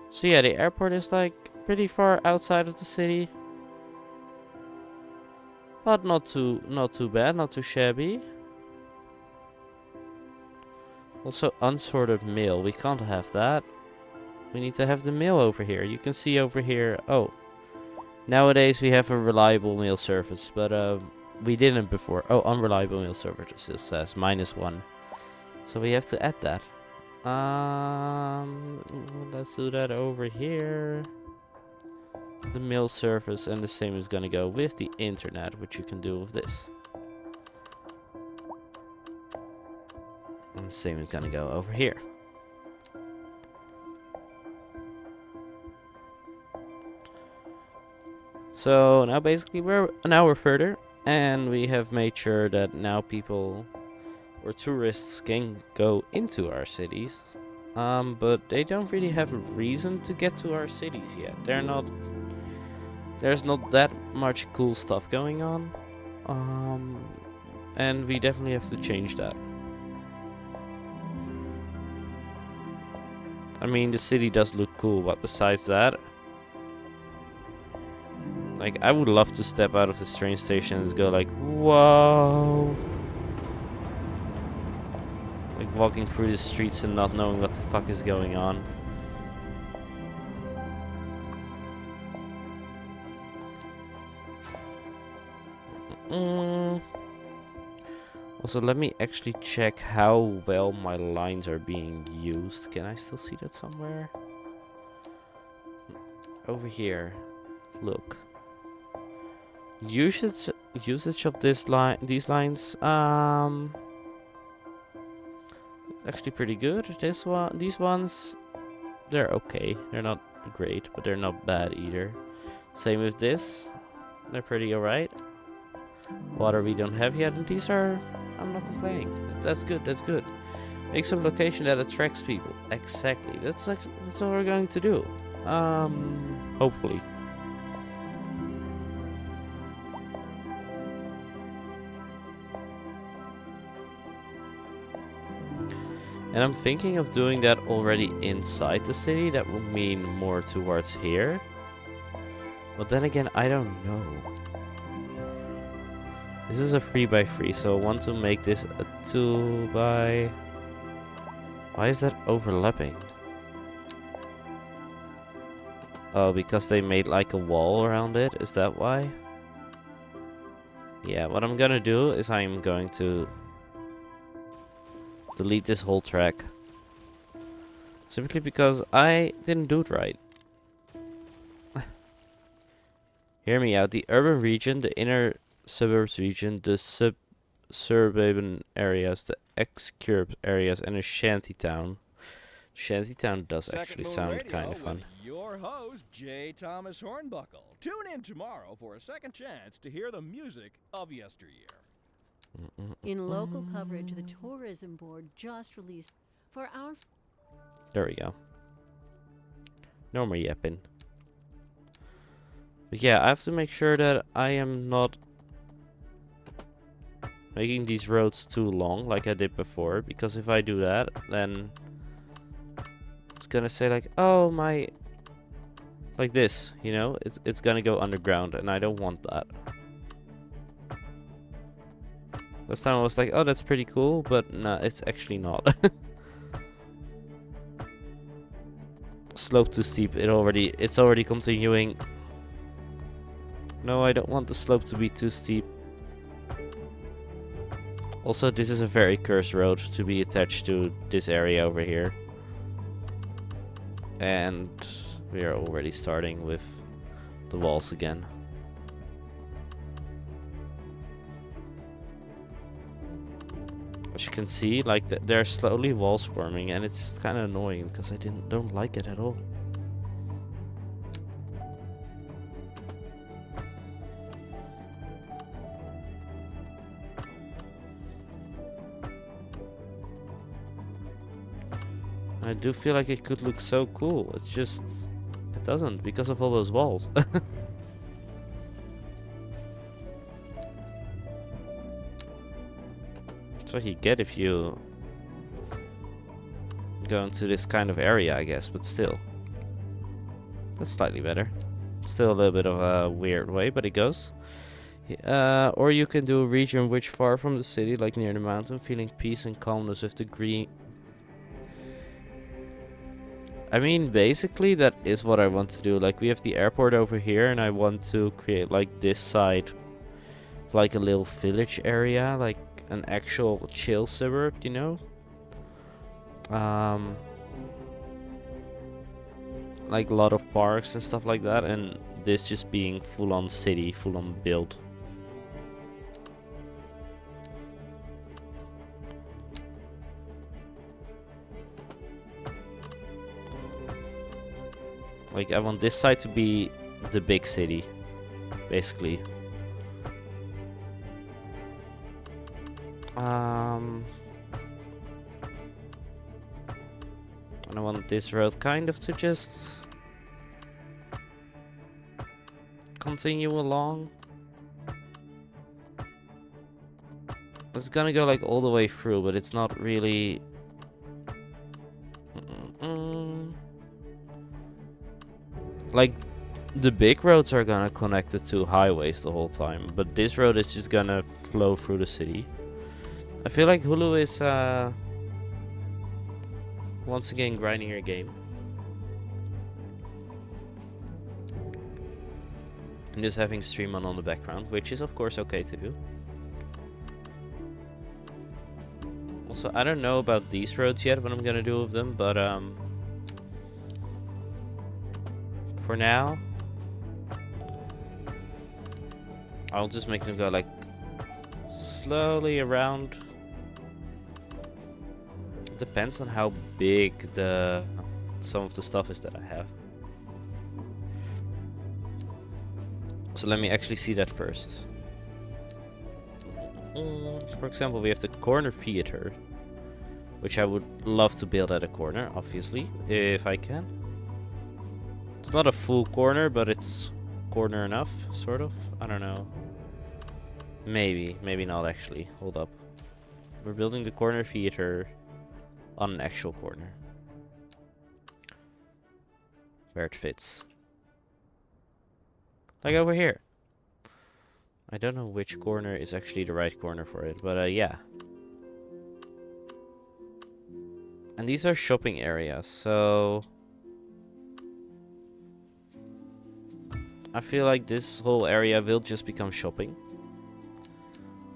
So yeah, the airport is like pretty far outside of the city. But not too bad, not too shabby. Also unsorted mail, we can't have that. We need to have the mail over here. You can see over here, oh. Nowadays we have a reliable mail service, but we didn't before. Oh, unreliable mail service, it says -1. So we have to add that. Let's do that over here. The mail service, and the same is gonna go with the internet, which you can do with this. And the same is gonna go over here. So now basically we're an hour further, and we have made sure that now people or tourists can go into our cities. But they don't really have a reason to get to our cities yet. There's not that much cool stuff going on. And we definitely have to change that. I mean, the city does look cool, but besides that, like, I would love to step out of the train station and go like, whoa. Like walking through the streets and not knowing what the fuck is going on. Also, let me actually check how well my lines are being used. Can I still see that somewhere? Over here. Look. Usage of these lines. It's actually pretty good. These ones, they're okay. They're not great, but they're not bad either. Same with this. They're pretty alright. Water we don't have yet, and these are, I'm not complaining. That's good, that's good. Make some location that attracts people. Exactly. That's what we're going to do. Hopefully. And I'm thinking of doing that already inside the city. That would mean more towards here. But then again, I don't know. This is a 3x3, so I want to make this a 2x... Why is that overlapping? Oh, because they made like a wall around it? Is that why? Yeah, what I'm gonna do is I'm going to delete this whole track. Simply because I didn't do it right. Hear me out. The urban region, the inner suburbs region, the suburban areas, the ex-curb areas, and a shanty town. Shanty town does actually sound kind of fun. Your host, J. Thomas Hornbuckle. Tune in tomorrow for a second chance to hear the music of yesteryear. In local coverage, the tourism board just released for our... There we go. No more yapping. But yeah, I have to make sure that I am not making these roads too long like I did before, because if I do that, then it's gonna say like, oh my, like this, you know, it's gonna go underground, and I don't want that. Last time I was like, oh, that's pretty cool, but no, it's actually not. Slope too steep. It's already continuing. No, I don't want the slope to be too steep. Also, this is a very cursed road to be attached to this area over here. And we are already starting with the walls again. As you can see, like there are slowly walls forming, and it's just kind of annoying because I don't like it at all. I do feel like it could look so cool. It's just, it doesn't because of all those walls. That's what you get if you go into this kind of area, I guess, but still. That's slightly better. Still a little bit of a weird way, but it goes. Or you can do a region which far from the city, like near the mountain, feeling peace and calmness with the green. I mean, basically that is what I want to do. Like, we have the airport over here, and I want to create like this side, like a little village area, like an actual chill suburb, you know? Like a lot of parks and stuff like that, and this just being full on city, full on build. Like, I want this side to be the big city, basically. And I want this road kind of to just continue along. It's gonna go like all the way through, but it's not really. Like, the big roads are gonna connect the two highways the whole time, but this road is just gonna flow through the city. I feel like Hulu is once again grinding your game. And just having stream on the background, which is of course okay to do. Also, I don't know about these roads yet, what I'm gonna do with them, but for now, I'll just make them go like slowly around. It depends on how big some of the stuff is that I have. So let me actually see that first. For example, we have the corner theater, which I would love to build at a corner, obviously, if I can. It's not a full corner, but it's corner enough, sort of. I don't know. Maybe, maybe not actually. Hold up. We're building the corner theater on an actual corner. Where it fits. Like over here. I don't know which corner is actually the right corner for it, but yeah. And these are shopping areas, so I feel like this whole area will just become shopping.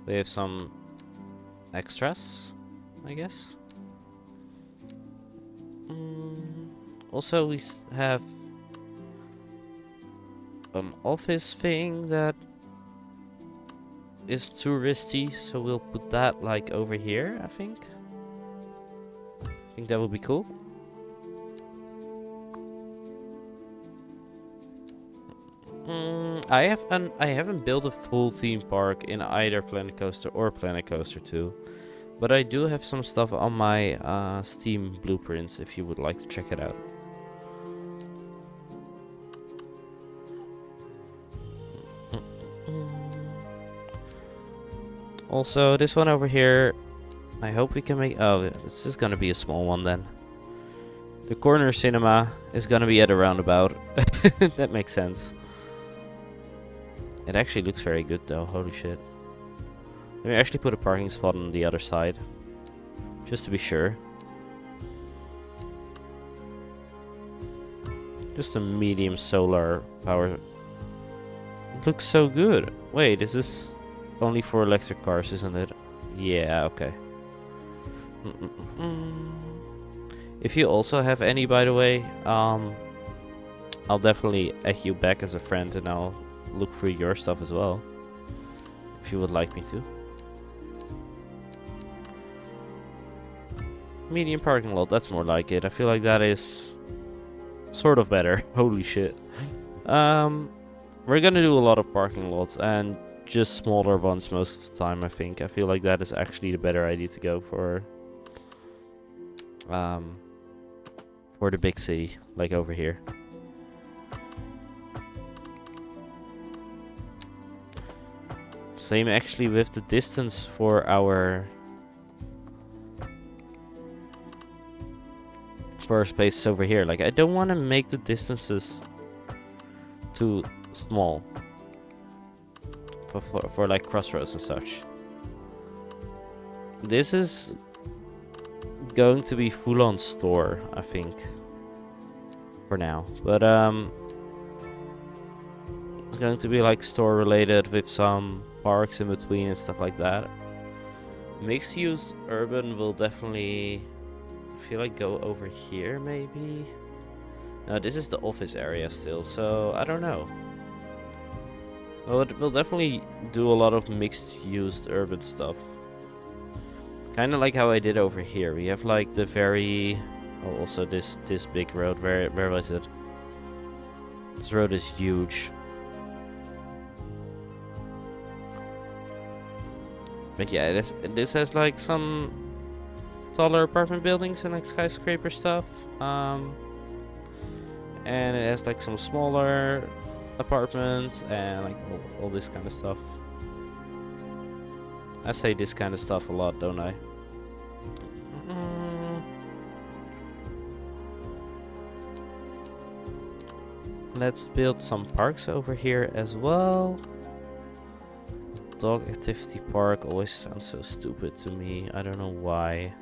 We have some extras, I guess. Also, we have an office thing that is touristy, so we'll put that like over here, I think. I think that would be cool. I haven't built a full theme park in either Planet Coaster or Planet Coaster 2, but I do have some stuff on my Steam blueprints if you would like to check it out. Also, this one over here, I hope we can make. Oh, this is gonna be a small one then. The corner cinema is gonna be at a roundabout. That makes sense. It actually looks very good though, holy shit. Let me actually put a parking spot on the other side, just to be sure. Just a medium solar power. It looks so good. Wait, is this only for electric cars, isn't it? Yeah, okay. If you also have any, by the way, I'll definitely add you back as a friend and I'll look through your stuff as well, if you would like me to. Medium parking lot, that's more like it. I feel like that is sort of better. Holy shit. We're gonna do a lot of parking lots and just smaller ones most of the time, I think. I feel like that is actually the better idea to go for. for the big city, like over here. Same actually with the distance for our spaces over here. Like, I don't want to make the distances too small for like crossroads and such. This is going to be full-on store, I think, for now. But it's going to be like store related with some parks in between and stuff like that. Mixed use urban will definitely, I feel like, go over here maybe. No, this is the office area still, so I don't know. Well, it will definitely do a lot of mixed use urban stuff. Kind of like how I did over here. We have like the very, oh, also this big road. Where was it? This road is huge. But yeah, this has like some taller apartment buildings and like skyscraper stuff. And it has like some smaller apartments and like all this kind of stuff. I say this kind of stuff a lot, don't I? Let's build some parks over here as well. Dog activity park always sounds so stupid to me. I don't know why.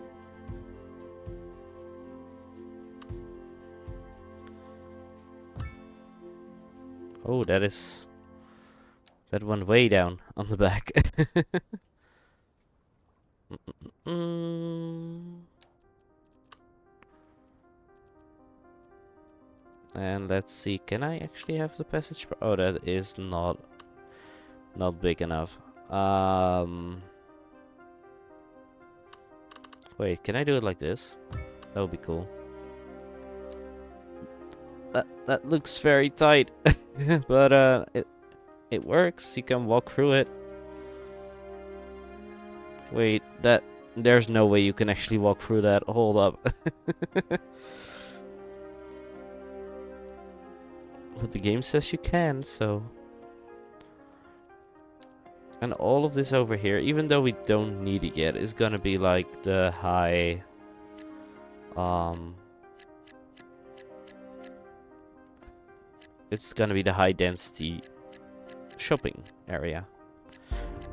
Oh, that one way down on the back. And let's see, can I actually have the passage? Oh, that is not big enough. Wait, can I do it like this? That would be cool. That looks very tight, but it works. You can walk through it. Wait, there's no way you can actually walk through that. Hold up. But the game says you can, so. And all of this over here, even though we don't need it yet, is gonna be like the high it's gonna be the high density shopping area,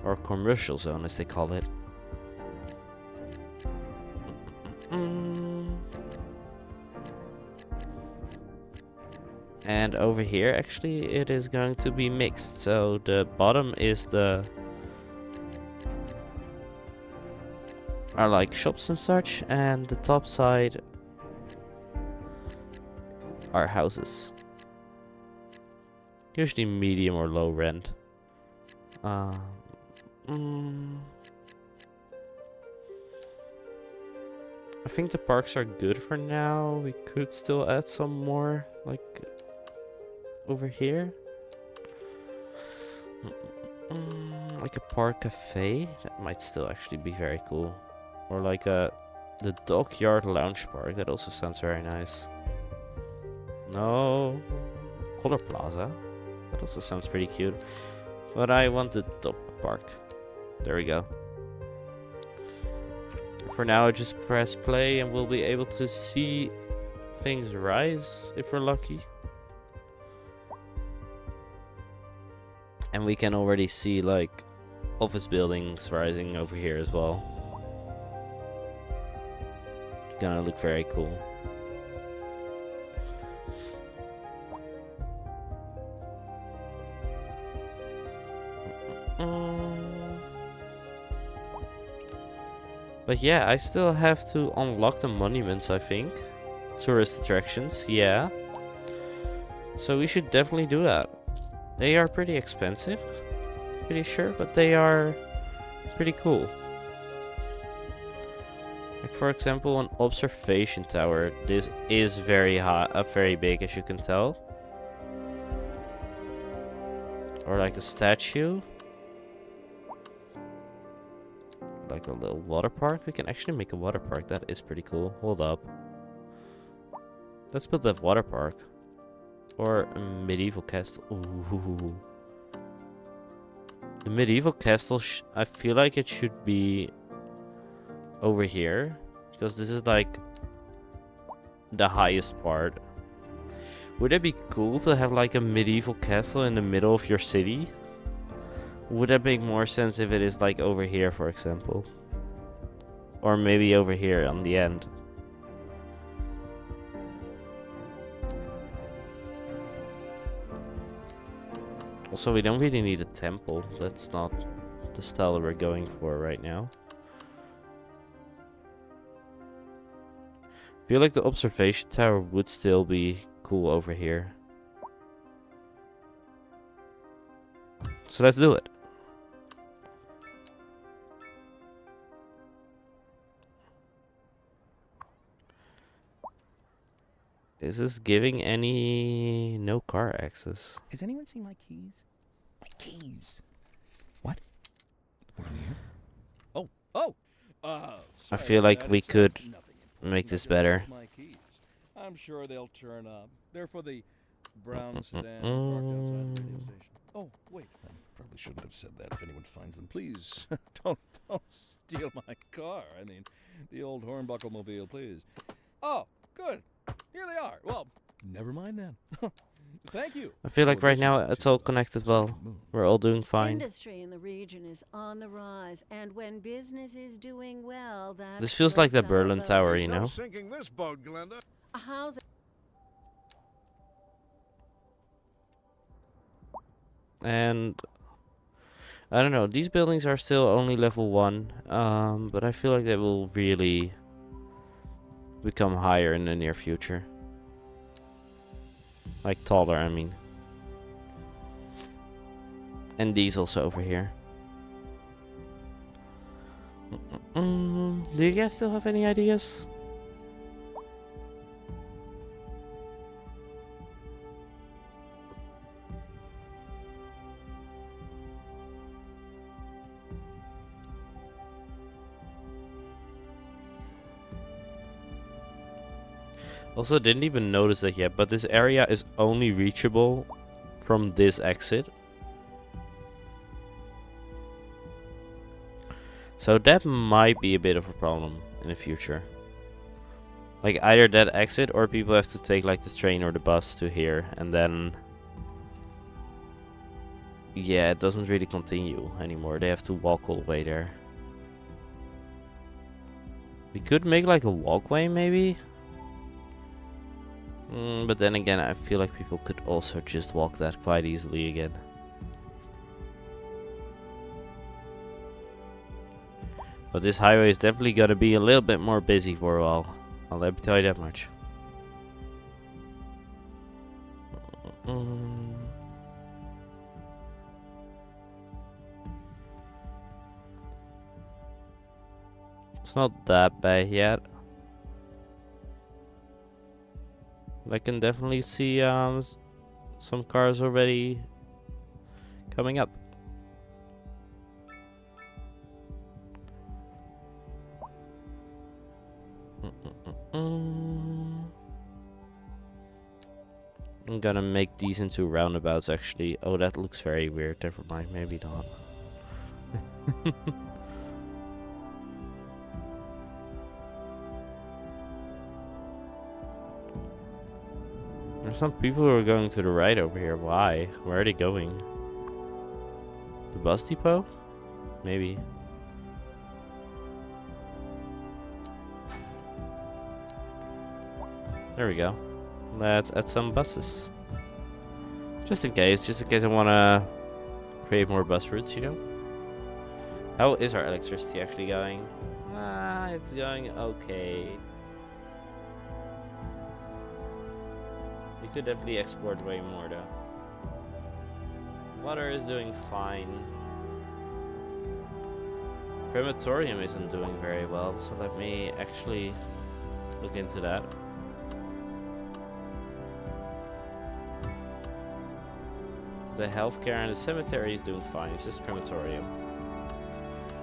or commercial zone as they call it. And over here actually it is going to be mixed, so the bottom is are like shops and such, and the top side are houses. Usually medium or low rent. I think the parks are good for now. We could still add some more, like over here. Like a park cafe. That might still actually be very cool. Or like the Dockyard Lounge Park. That also sounds very nice. No. Color Plaza. That also sounds pretty cute. But I want the dog park. There we go. For now, I just press play and we'll be able to see things rise if we're lucky. And we can already see like office buildings rising over here as well. It's gonna look very cool. But yeah, I still have to unlock the monuments, I think. Tourist attractions, yeah. So we should definitely do that. They are pretty expensive, pretty sure, but they are pretty cool. Like for example, an observation tower. This is very high, very big, as you can tell. Or like a statue. Like a little water park. We can actually make a water park. That is pretty cool. Hold up. Let's build that water park. Or a medieval castle. Ooh. The medieval castle, I feel like it should be over here. Because this is like the highest part. Would it be cool to have like a medieval castle in the middle of your city? Would that make more sense if it is like over here, for example? Or maybe over here on the end. Also, we don't really need a temple. That's not the style that we're going for right now. I feel like the observation tower would still be cool over here. So let's do it. Is this giving any... no car access? Has anyone seen my keys? My keys. What? What are here? Oh, oh. I feel like we could make this better. My keys. I'm sure they'll turn up. They're for the brown sedan parked outside the radio station. Oh, wait. I probably shouldn't have said that. If anyone finds them, please don't steal my car. I mean, the old hornbuckle mobile, please. Oh, good. Here they are. Well, never mind then. Thank you. I feel like right now it's all connected well. We're all doing fine. Industry in the region is on the rise, and when business is doing well, that This feels like the lifts our Berlin boat. Tower, you No know? sinking this boat, Glenda. A house. And I don't know, these buildings are still only level 1, but I feel like they will really become higher in the near future. Like taller, I mean. And these also over here. Do you guys still have any ideas? Also, didn't even notice that yet, but this area is only reachable from this exit. So that might be a bit of a problem in the future. Like either that exit or people have to take like the train or the bus to here and then... yeah, it doesn't really continue anymore. They have to walk all the way there. We could make like a walkway maybe? But then again, I feel like people could also just walk that quite easily again. But this highway is definitely gonna be a little bit more busy for a while. I'll let me tell you that much. It's not that bad yet. I can definitely see some cars already coming up. I'm gonna make these into roundabouts actually. Oh, that looks very weird. Never mind, maybe not. There's some people who are going to the right over here. Why? Where are they going? The bus depot? Maybe. There we go. Let's add some buses. Just in case I want to create more bus routes, you know? How is our electricity actually going? It's going okay. We could definitely export way more though. Water is doing fine. Crematorium isn't doing very well, so let me actually look into that. The healthcare and the cemetery is doing fine. It's just crematorium.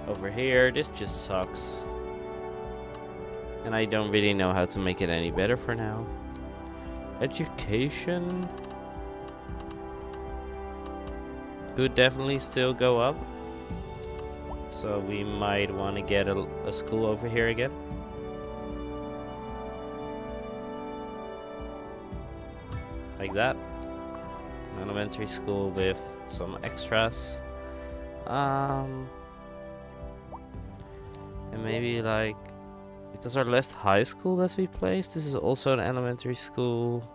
Over here, this just sucks. And I don't really know how to make it any better for now. Education could definitely still go up. So we might want to get a school over here again. Like that. An elementary school with some extras. And maybe like, because our last high school that we placed, this is also an elementary school.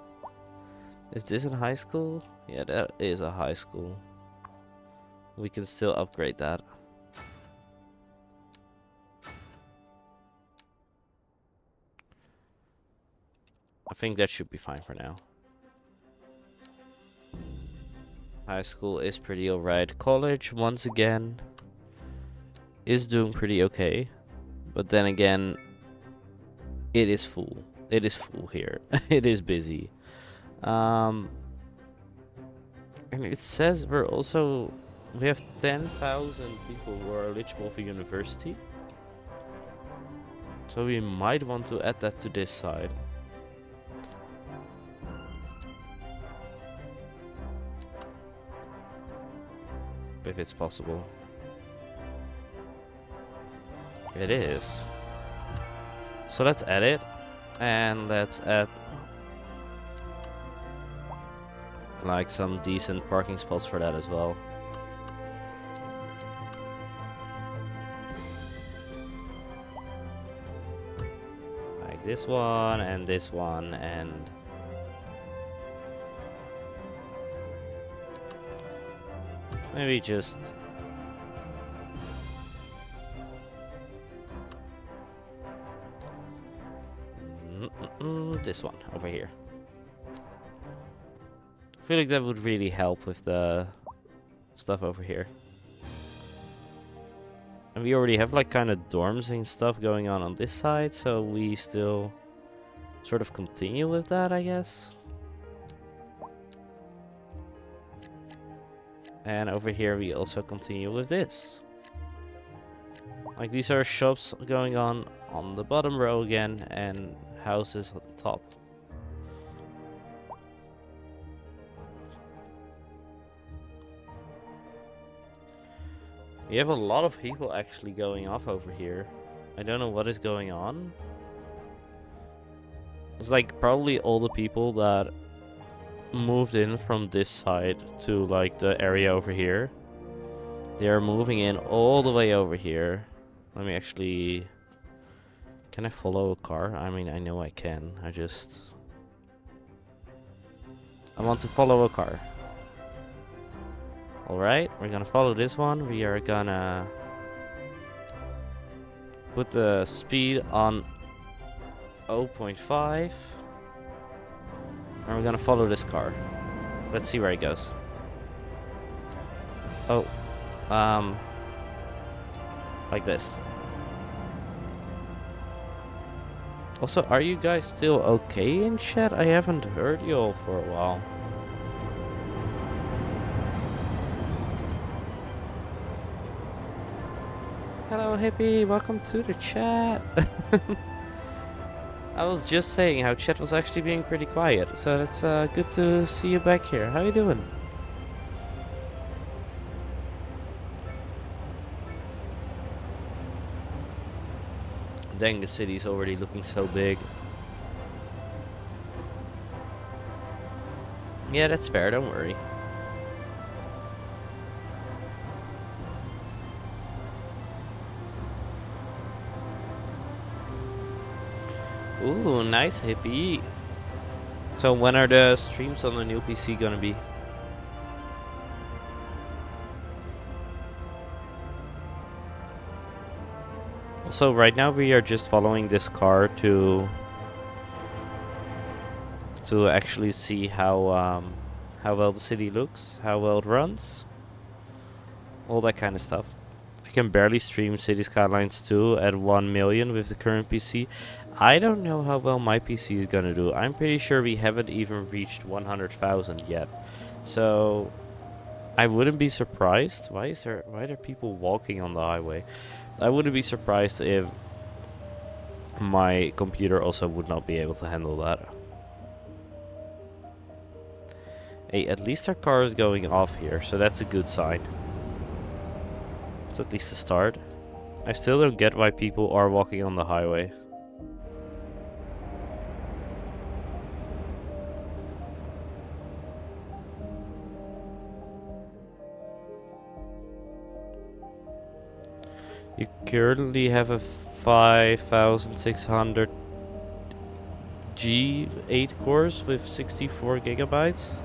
Is this a high school? Yeah, that is a high school. We can still upgrade that. I think that should be fine for now. High school is pretty alright. College, once again, is doing pretty okay. But then again, it is full. It is full here. It is busy. And it says we have 10,000 people who are eligible for university. So we might want to add that to this side. If it's possible. It is. So let's add it. And let's add like some decent parking spots for that as well. Like this one and this one and maybe just this one over here. I feel like that would really help with the stuff over here. And we already have like kind of dorms and stuff going on this side, so we still sort of continue with that, I guess. And over here we also continue with this. Like these are shops going on the bottom row again and houses at the top. We have a lot of people actually going off over here. I don't know what is going on. It's like probably all the people that moved in from this side to like the area over here. They are moving in all the way over here. Let me actually... Can I follow a car? I mean, I know I can. I want to follow a car. Alright, we're gonna follow this one. We are gonna put the speed on 0.5. And we're gonna follow this car. Let's see where it goes. Oh. Like this. Also, are you guys still okay in chat? I haven't heard you all for a while. Hello, hippie. Welcome to the chat. I was just saying how chat was actually being pretty quiet, so it's good to see you back here. How you doing? Dang, the city's already looking so big. Yeah, that's fair, don't worry. Ooh, nice hippie. So when are the streams on the new PC gonna be? So right now we are just following this car to actually see how well the city looks, how well it runs, all that kind of stuff. I can barely stream City Skylines 2 at 1 million with the current PC. I don't know how well my PC is gonna do. I'm pretty sure we haven't even reached 100,000 yet. So I wouldn't be surprised. Why are there people walking on the highway? I wouldn't be surprised if my computer also would not be able to handle that. Hey, at least our car is going off here, so that's a good sign. It's at least a start. I still don't get why people are walking on the highway. You currently have a 5600 G8 cores with 64 gigabytes.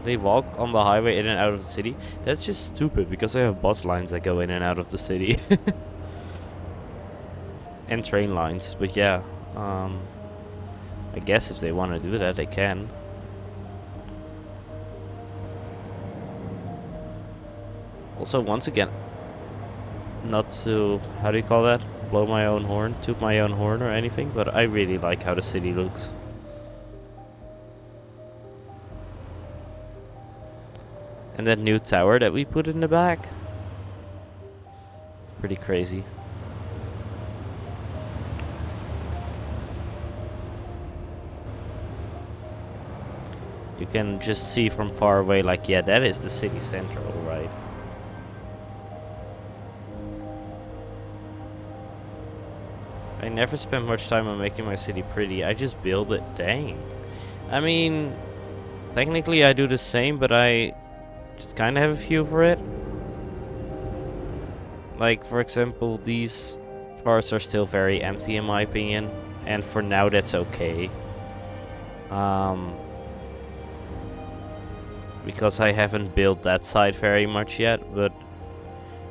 They walk on the highway in and out of the city. That's just stupid because I have bus lines that go in and out of the city. And train lines. But yeah, I guess if they want to do that, they can. Also, once again, not to, how do you call that? Blow my own horn, toot my own horn or anything, but I really like how the city looks. And that new tower that we put in the back. Pretty crazy. You can just see from far away, like, yeah, that is the city center, alright. I never spend much time on making my city pretty. I just build it. Dang. I mean, technically I do the same, but I just kind of have a feel for it. Like, for example, these parts are still very empty in my opinion. And for now, that's okay. Because I haven't built that side very much yet, but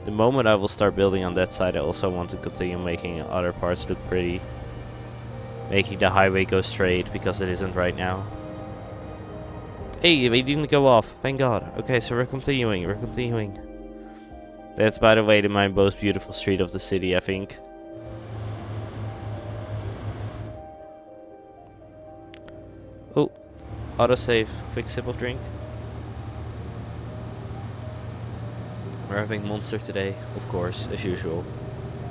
the moment I will start building on that side, I also want to continue making other parts look pretty. Making the highway go straight, because it isn't right now. Hey, they didn't go off, thank God. Okay, so we're continuing. That's, by the way, my most beautiful street of the city, I think. Oh, autosave, quick sip of drink. We're having Monster today, of course, as usual.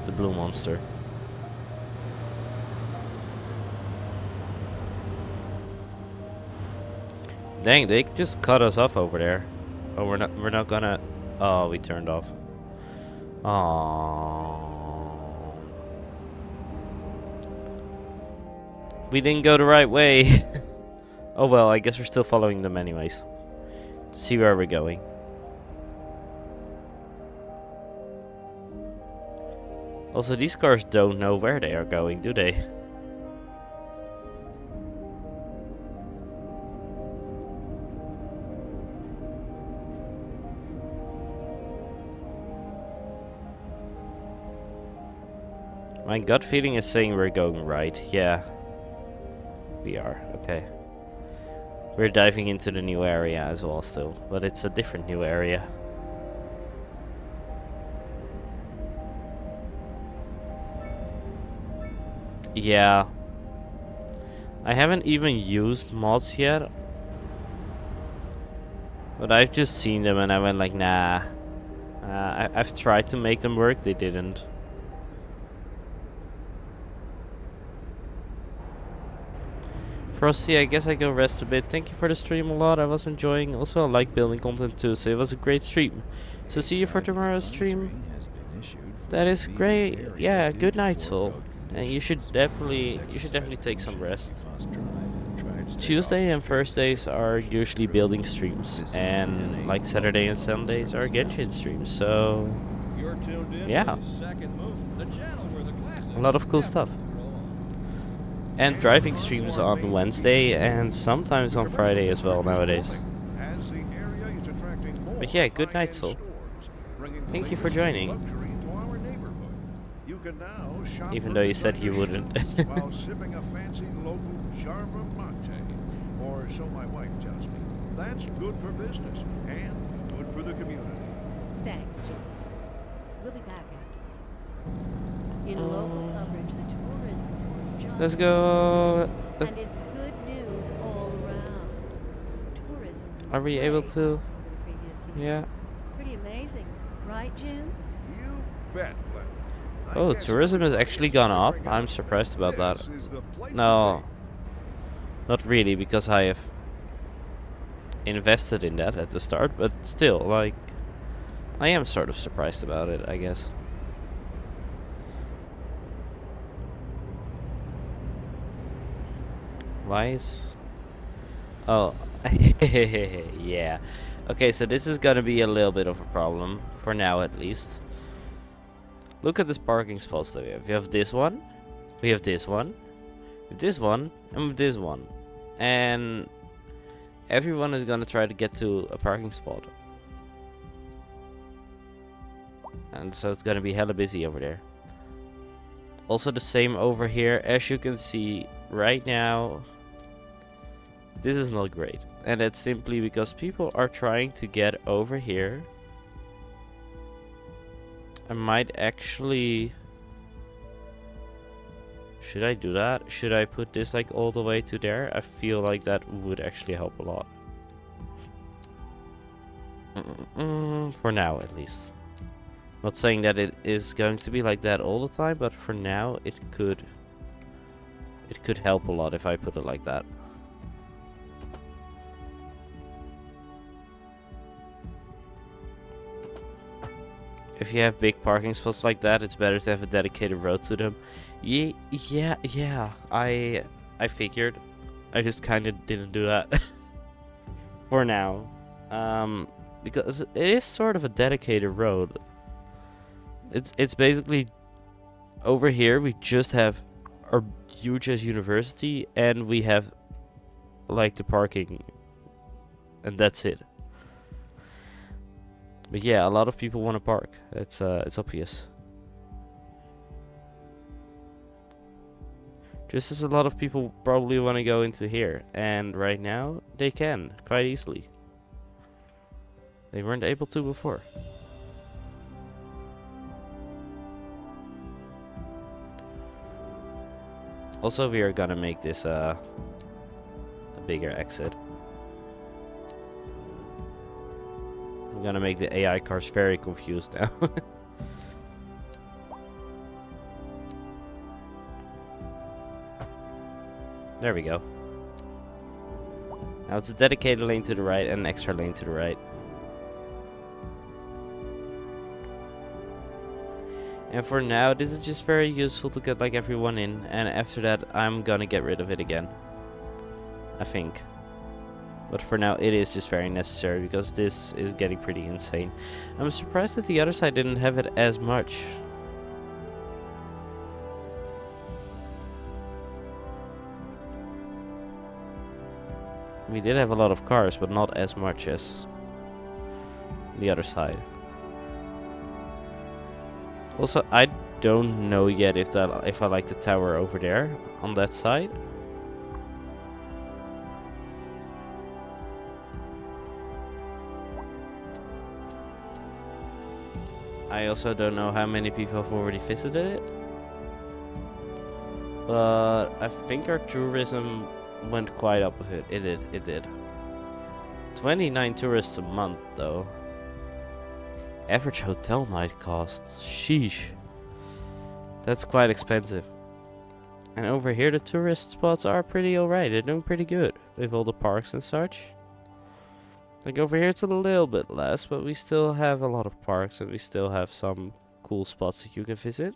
The blue Monster. Dang, they just cut us off over there. Oh, we're not gonna. Oh, we turned off. Aww. We didn't go the right way. Oh well, I guess we're still following them anyways. See where we're going. Also, these cars don't know where they are going, do they? My gut feeling is saying we're going right. Yeah. We are. Okay. We're diving into the new area as well still. But it's a different new area. Yeah. I haven't even used mods yet. But I've just seen them and I went like, nah. I've tried to make them work, they didn't. Frosty, I guess I go rest a bit. Thank you for the stream a lot. I was enjoying. Also, I like building content too, so it was a great stream. So see you for tomorrow's stream. That is great. Yeah, good night, Soul. And you should definitely take some rest. Tuesday and Thursdays are usually building streams, and like Saturday and Sundays are Genshin streams. So yeah, a lot of cool stuff. And driving streams on Wednesday and sometimes on Friday as well nowadays. But yeah, good night, Soul. Thank you for joining. Even though you said you wouldn't. While sipping a fancy local Jarva Mate, or so my wife tells me. That's good for business and good for the community. Thanks, Jim. We'll be back after this. In local coverage, the tourism board just Let's go. and it's good news all around. Tourism was Are we great able to? over the previous season. Yeah. Pretty amazing, right, Jim? You bet, Glenn. I Oh, guess tourism has actually gone up. I'm surprised about that. No, not really, because I have invested in that at the start, but still, like, I am sort of surprised about it, I guess. Why is... Oh, yeah. Okay, so this is gonna be a little bit of a problem, for now at least. Look at this parking spots that we have. We have this one, we have this one, with this one, and with this one. And everyone is gonna try to get to a parking spot. And so it's gonna be hella busy over there. Also the same over here. As you can see right now, this is not great. And that's simply because people are trying to get over here. I might actually... Should I do that? Should I put this like all the way to there? I feel like that would actually help a lot. For now, at least. Not saying that it is going to be like that all the time, but for now it could help a lot if I put it like that. If you have big parking spots like that, it's better to have a dedicated road to them. Yeah. I figured. I just kind of didn't do that for now, because it is sort of a dedicated road. It's basically over here. We just have our huge as university, and we have like the parking, and that's it. But yeah, a lot of people want to park. It's obvious. Just as a lot of people probably want to go into here, and right now they can quite easily. They weren't able to before. Also, we are gonna make this a bigger exit. I'm gonna make the AI cars very confused now. There we go. Now it's a dedicated lane to the right and an extra lane to the right. And for now, this is just very useful to get like everyone in, and after that I'm gonna get rid of it again, I think. But for now it is just very necessary because this is getting pretty insane. I'm surprised that the other side didn't have it as much. We did have a lot of cars, but not as much as the other side. Also, I don't know yet if I like the tower over there on that side. I also don't know how many people have already visited it. But I think our tourism went quite up with it. It did. 29 tourists a month though. Average hotel night costs. Sheesh. That's quite expensive. And over here the tourist spots are pretty alright. They're doing pretty good with all the parks and such. Like over here it's a little bit less, but we still have a lot of parks and we still have some cool spots that you can visit.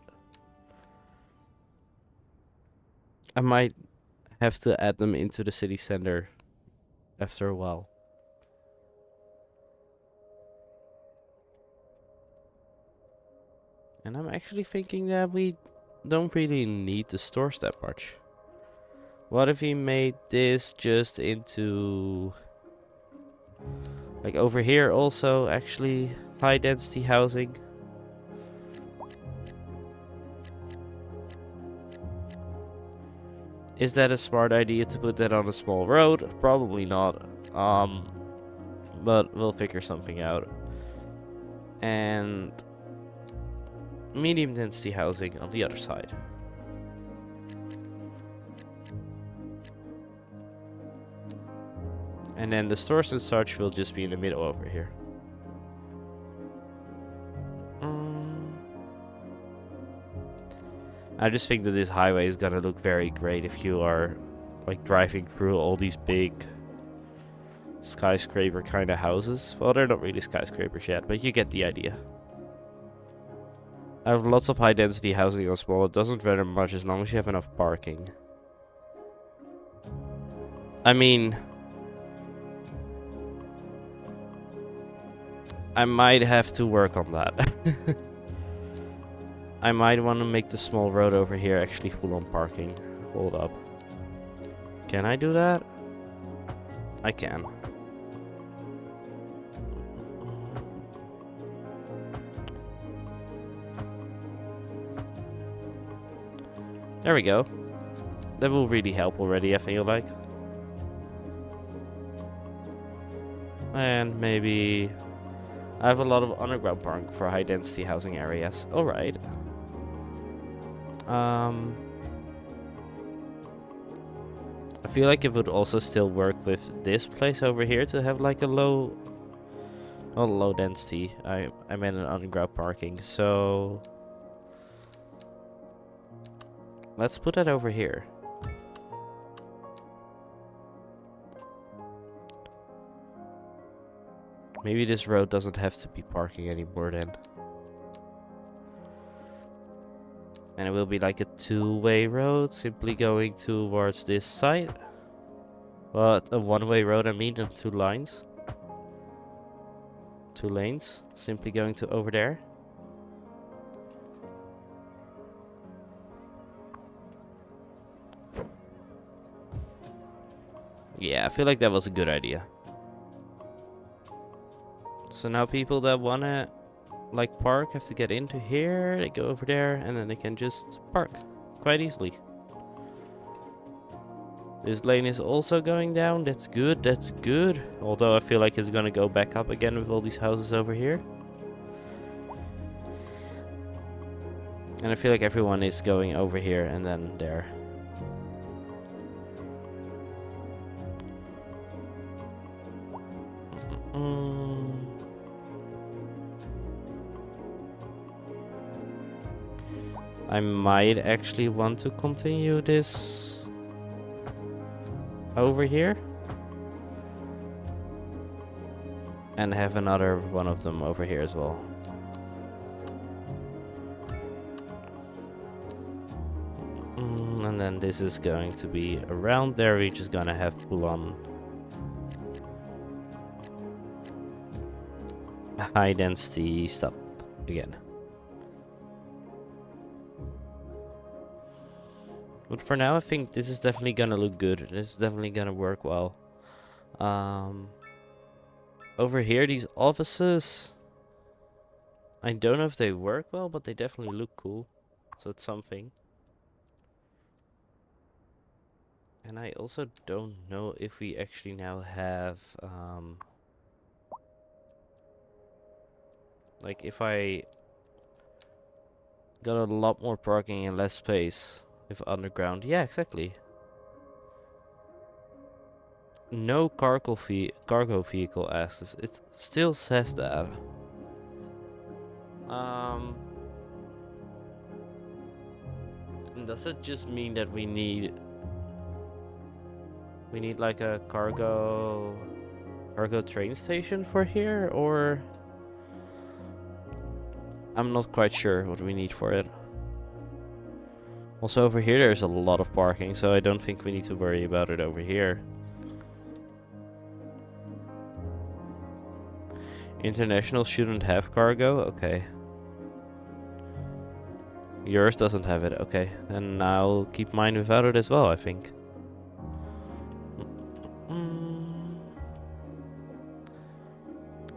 I might have to add them into the city center after a while. And I'm actually thinking that we don't really need the stores that much. What if we made this just into... like over here also actually high density housing. Is that a smart idea to put that on a small road? Probably not. But we'll figure something out. And medium density housing on the other side. And then the stores and such will just be in the middle over here. I just think that this highway is gonna look very great if you are like driving through all these big skyscraper kind of houses. Well, they're not really skyscrapers yet, but you get the idea. I have lots of high density housing as well. It doesn't matter much as long as you have enough parking. I mean, I might have to work on that. I might want to make the small road over here actually full on parking. Hold up. Can I do that? I can. There we go. That will really help already, I feel like. And maybe I have a lot of underground parking for high density housing areas. Alright. I feel like it would also still work with this place over here to have like a low, not low density. I meant an underground parking. So let's put that over here. Maybe this road doesn't have to be parking anymore then. And it will be like a two-way road, simply going towards this side. Well, a one-way road, I mean, and two lines. Two lanes, simply going to over there. Yeah, I feel like that was a good idea. So now people that wanna like park have to get into here, they go over there, and then they can just park quite easily. This lane is also going down. That's good, that's good. Although I feel like it's gonna go back up again with all these houses over here. And I feel like everyone is going over here and then there. I might actually want to continue this over here and have another one of them over here as well. And then this is going to be around there. We're just gonna have full on high density stuff again. But for now, I think this is definitely gonna look good. This is definitely gonna work well. Over here, these offices, I don't know if they work well, but they definitely look cool. So it's something. And I also don't know if we actually now have, like if I got a lot more parking and less space. If underground, yeah, exactly. No cargo vehicle access. It still says that. And does that just mean that we need like a cargo train station for here, or I'm not quite sure what we need for it. Also over here there's a lot of parking, so I don't think we need to worry about it over here. International shouldn't have cargo? Okay. Yours doesn't have it, okay. And I'll keep mine without it as well, I think.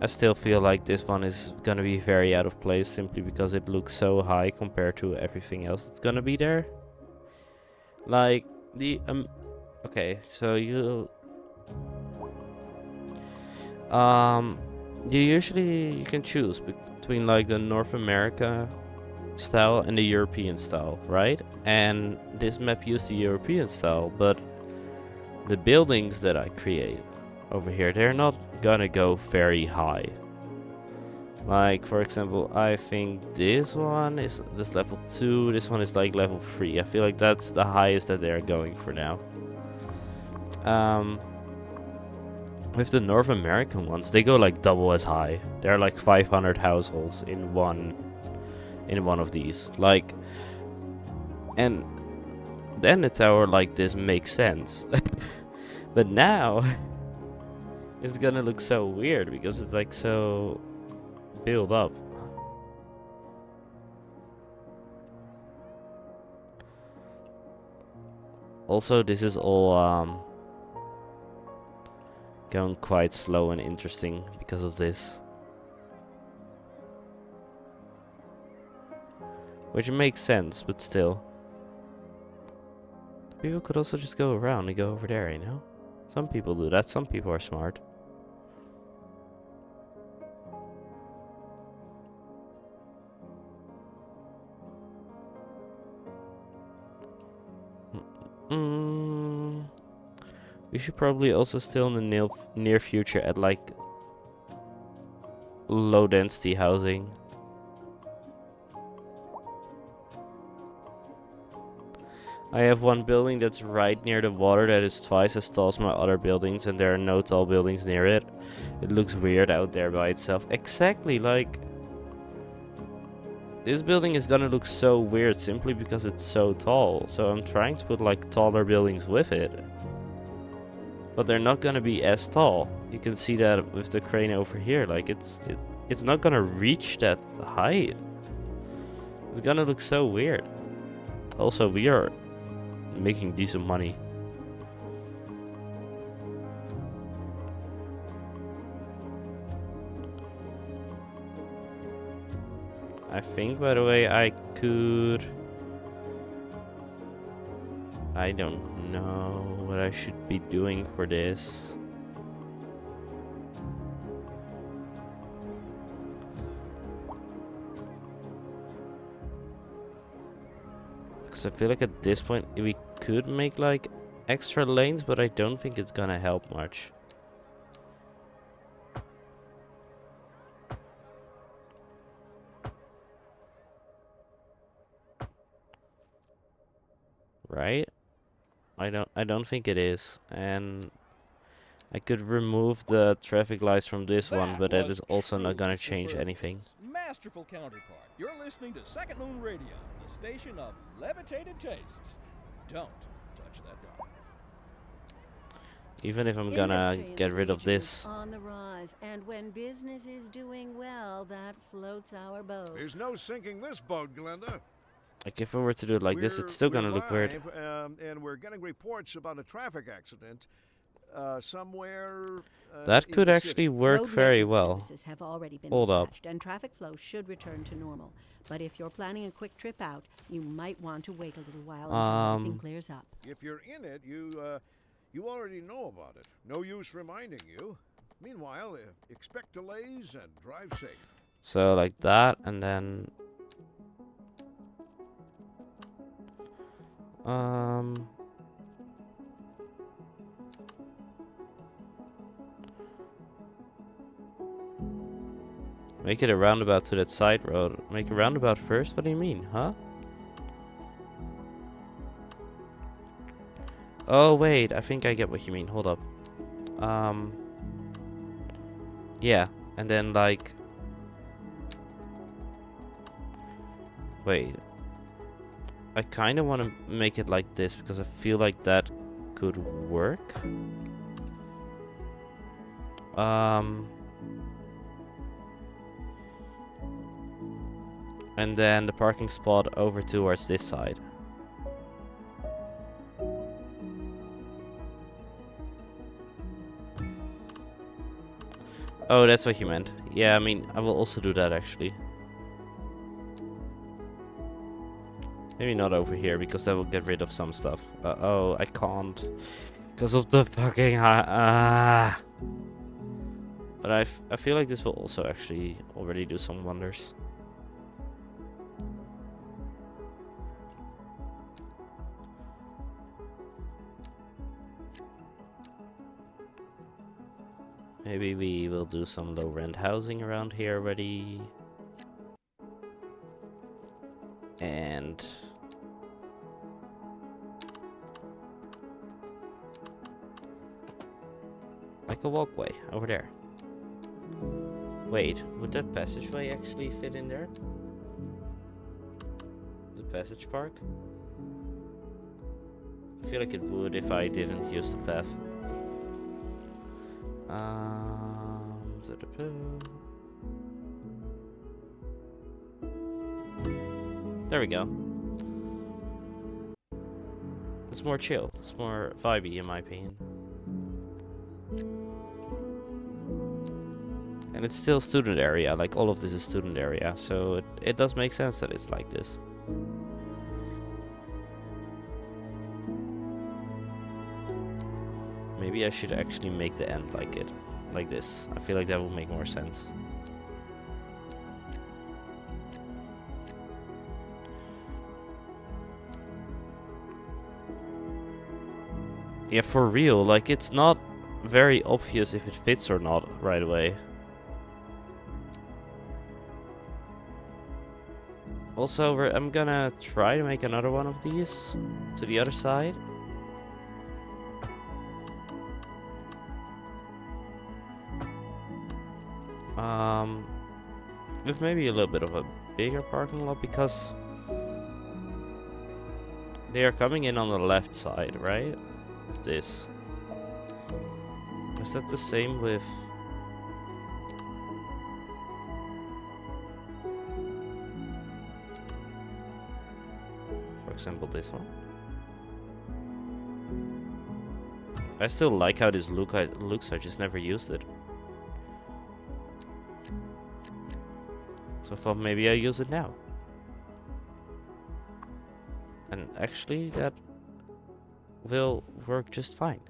I still feel like this one is gonna be very out of place simply because it looks so high compared to everything else that's gonna be there. Like the okay, so you you can choose between like the North America style and the European style, right? And this map used the European style, but the buildings that I create over here, they're not gonna go very high. Like for example, I think this one is this level 2, this one is like level 3. I feel like that's the highest that they're going for now. With the North American ones, they go like double as high. There are like 500 households in one of these. Like, and then it's our like this makes sense. But now it's gonna look so weird because it's like so built up. Also, this is all going quite slow and interesting because of this. Which makes sense, but still. People could also just go around and go over there, you know? Some people do that, some people are smart. We should probably also still in the near future add like low density housing. I have one building that's right near the water that is twice as tall as my other buildings, and there are no tall buildings near it. It looks weird out there by itself. Exactly, like this building is gonna look so weird simply because it's so tall. So I'm trying to put like taller buildings with it. But they're not gonna be as tall. You can see that with the crane over here. Like it's not gonna reach that height. It's gonna look so weird. Also, we are making decent money. I think, by the way, I could... I don't know what I should be doing for this. Because I feel like at this point we could make like extra lanes, but I don't think it's gonna help much. Right? I don't think it is. And I could remove the traffic lights from this one, but that is also not gonna change anything. Masterful counterpart. You're listening to Second Moon Radio, the station of levitated tastes. Don't touch that dial. Even if I'm gonna Industry in get the rid of region is this. on the rise, and when business is doing well, that floats our boat. There's no sinking this boat, Glenda. Like if I were to do it like this, it's still gonna look weird. And we're getting reports about a traffic accident somewhere. That in could the actually city. work Road very maintenance well. services have already been Hold up. dispatched, and traffic flow should return to normal. But if you're planning a quick trip out, you might want to wait a little while until everything clears up. If you're in it, you already know about it. No use reminding you. Meanwhile, expect delays and drive safe. So like that, and then make it a roundabout to that side road. Make a roundabout first? What do you mean, huh? Oh wait, I think I get what you mean. Hold up. Yeah, and then like wait. I kind of want to make it like this because I feel like that could work. And then the parking spot over towards this side. Oh, that's what you meant. Yeah, I mean, I will also do that actually. Maybe not over here, because that will get rid of some stuff. Oh, I can't. Because of the fucking... But I feel like this will also actually already do some wonders. Maybe we will do some low rent housing around here already. And Like a walkway over there. Wait, would that passageway actually fit in there? The passage park? I feel like it would if I didn't use the path. There we go. It's more chill. It's more vibey in my opinion. And it's still student area. Like all of this is student area. So it does make sense that it's like this. Maybe I should actually make the end like this. I feel like that would make more sense. Yeah, for real, like it's not very obvious if it fits or not right away. Also, I'm gonna try to make another one of these to the other side. With maybe a little bit of a bigger parking lot because they are coming in on the left side, right? Of this. Is that the same with... for example, this one? I still like how this looks, I just never used it. So I thought maybe I use it now. And actually that will work just fine.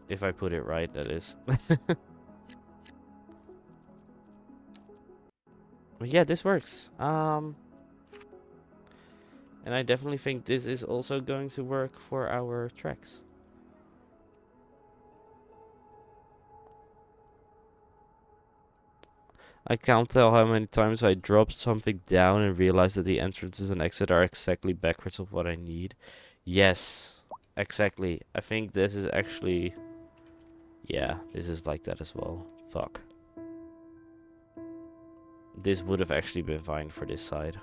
If I put it right, that is. But yeah, this works. And I definitely think this is also going to work for our tracks. I can't tell how many times I dropped something down and realized that the entrances and exit are exactly backwards of what I need. Yes, exactly. I think this is actually... yeah, this is like that as well. Fuck. This would have actually been fine for this side.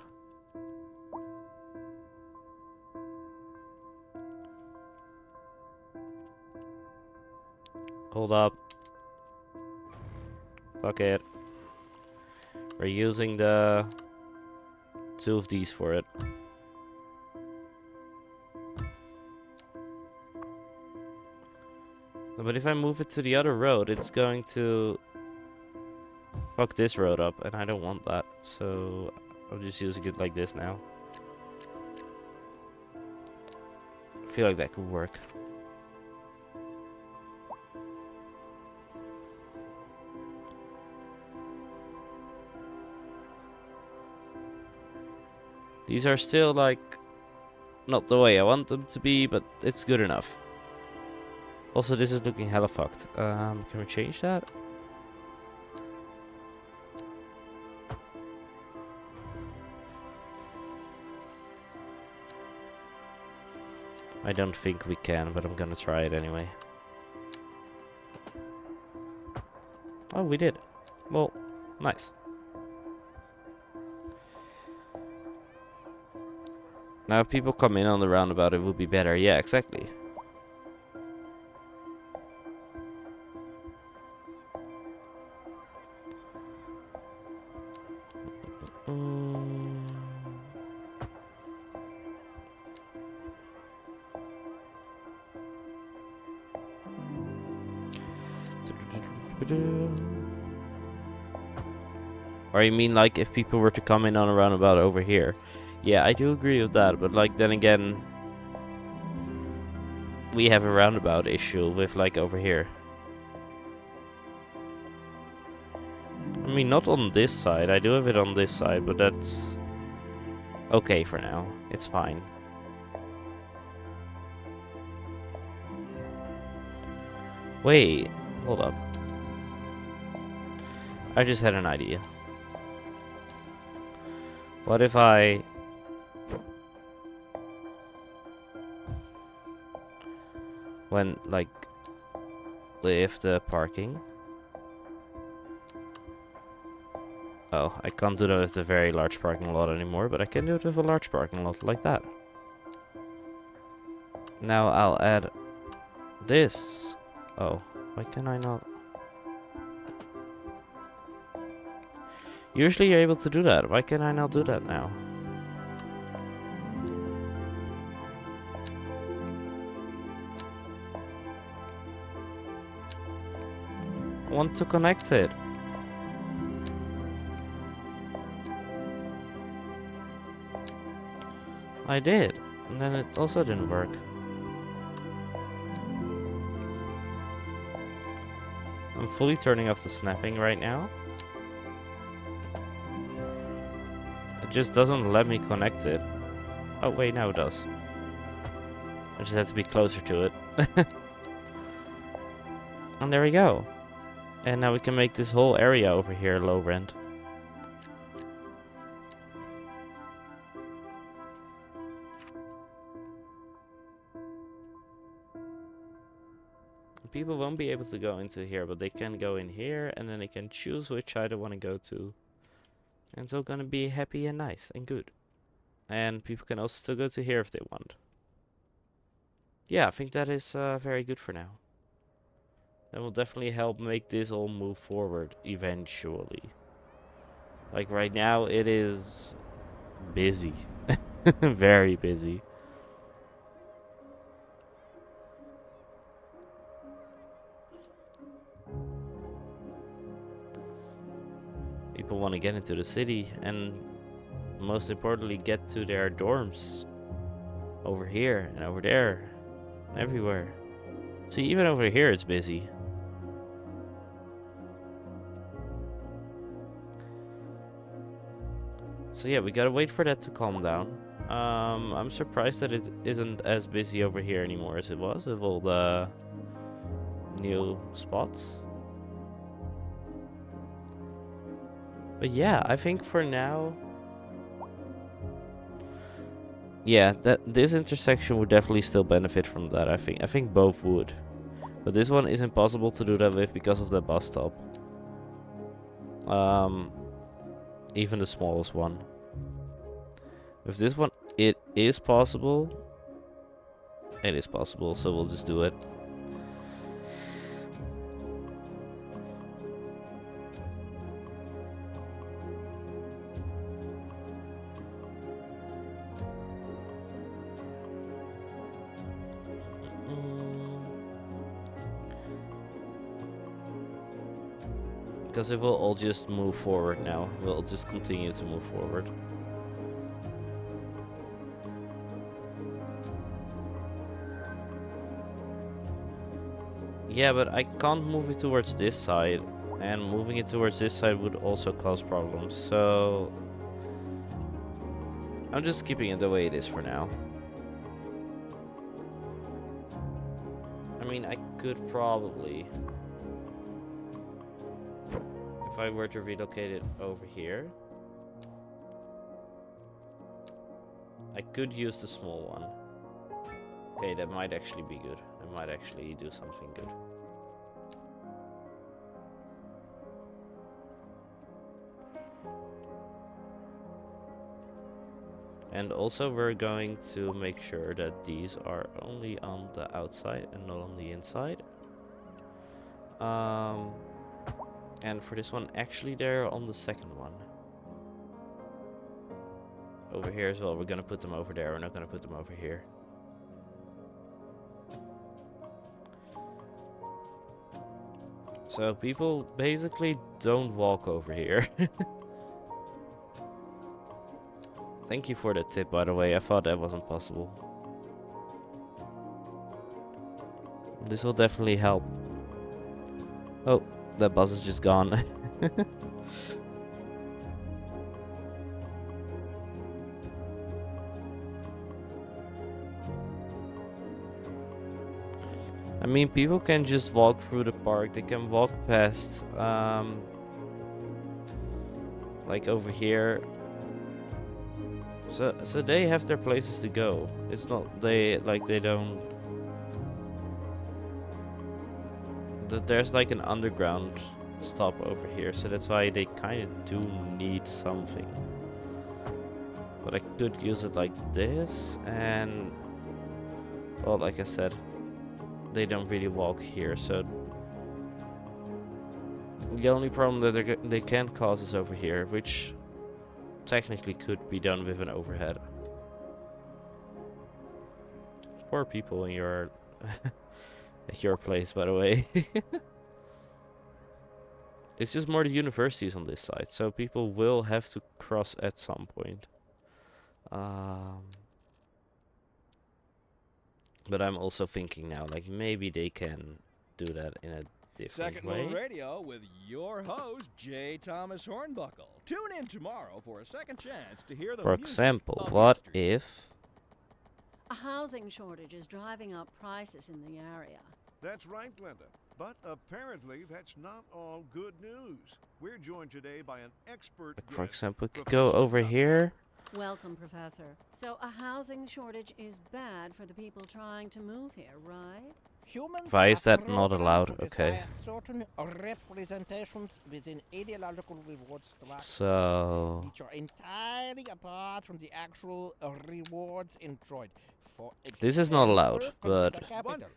Hold up. Fuck it. We're using the 2 of these for it. But if I move it to the other road, it's going to fuck this road up, and I don't want that. So I'm just using it like this now. I feel like that could work. These are still like not the way I want them to be, but it's good enough. Also, this is looking hella fucked. Can we change that? I don't think we can, but I'm gonna try it anyway. Oh, we did. Well, nice. Now if people come in on the roundabout, it would be better. Yeah, exactly. Or you mean like if people were to come in on a roundabout over here? Yeah, I do agree with that, but like then again, we have a roundabout issue with like over here. I mean, not on this side. I do have it on this side, but that's okay for now. It's fine. Wait, hold up. I just had an idea. What if I... when, like, with the parking. Oh, I can't do that with a very large parking lot anymore, but I can do it with a large parking lot like that. Now I'll add this. Oh, why can I not? Usually you're able to do that. Why can I not do that now? I want to connect it. I did, and then it also didn't work. I'm fully turning off the snapping right now. It just doesn't let me connect it. Oh wait, now it does. I just have to be closer to it. And there we go. And now we can make this whole area over here low rent. People won't be able to go into here, but they can go in here, and then they can choose which side they want to go to. And it's all gonna be happy and nice and good. And people can also still go to here if they want. Yeah, I think that is very good for now. That will definitely help make this all move forward eventually. Like right now, it is busy. Very busy. People want to get into the city and most importantly get to their dorms. Over here and over there. And everywhere. See, even over here it's busy. So yeah, we gotta wait for that to calm down. I'm surprised that it isn't as busy over here anymore as it was with all the new spots. But yeah, I think for now, yeah, that this intersection would definitely still benefit from that. I think both would, but this one is impossible to do that with because of the bus stop. Even the smallest one. With this one, it is possible. It is possible, so we'll just do it. Because it will all just move forward now. We'll just continue to move forward. Yeah, but I can't move it towards this side. And moving it towards this side would also cause problems. So I'm just keeping it the way it is for now. I mean, I could probably, if I were to relocate it over here, I could use the small one. Okay, that might actually be good. That might actually do something good. And also we're going to make sure that these are only on the outside and not on the inside. And for this one, actually they're on the second one. Over here as well, we're gonna put them over there, we're not gonna put them over here. So people basically don't walk over here. Thank you for the tip, by the way. I thought that wasn't possible. This will definitely help. Oh, that bus is just gone. I mean, people can just walk through the park. They can walk past, like over here. So they have their places to go. It's not they don't there's like an underground stop over here, so that's why they kind of do need something. But I could use it like this, and well, like I said, they don't really walk here, so the only problem that they can cause is over here, which technically could be done with an overhead. Poor people in your at your place, by the way. It's just more the universities on this side, so people will have to cross at some point. But I'm also thinking now, like maybe they can do that in a different Second way. Moon Radio with your host, J. Thomas Hornbuckle. Tune in tomorrow for a second chance to hear the For music example, of what history. if A housing shortage is driving up prices in the area. That's right, Glenda. But apparently, that's not all good news. We're joined today by an expert like, for guest, example, we could go Professor over Duff. here? Welcome, Professor. So a housing shortage is bad for the people trying to move here, right? Humans Why is are that not programmed allowed? to Okay. desire certain representations within ideological reward structures, So which are entirely apart from the actual rewards enjoyed. For this is not allowed, example, but consider capital.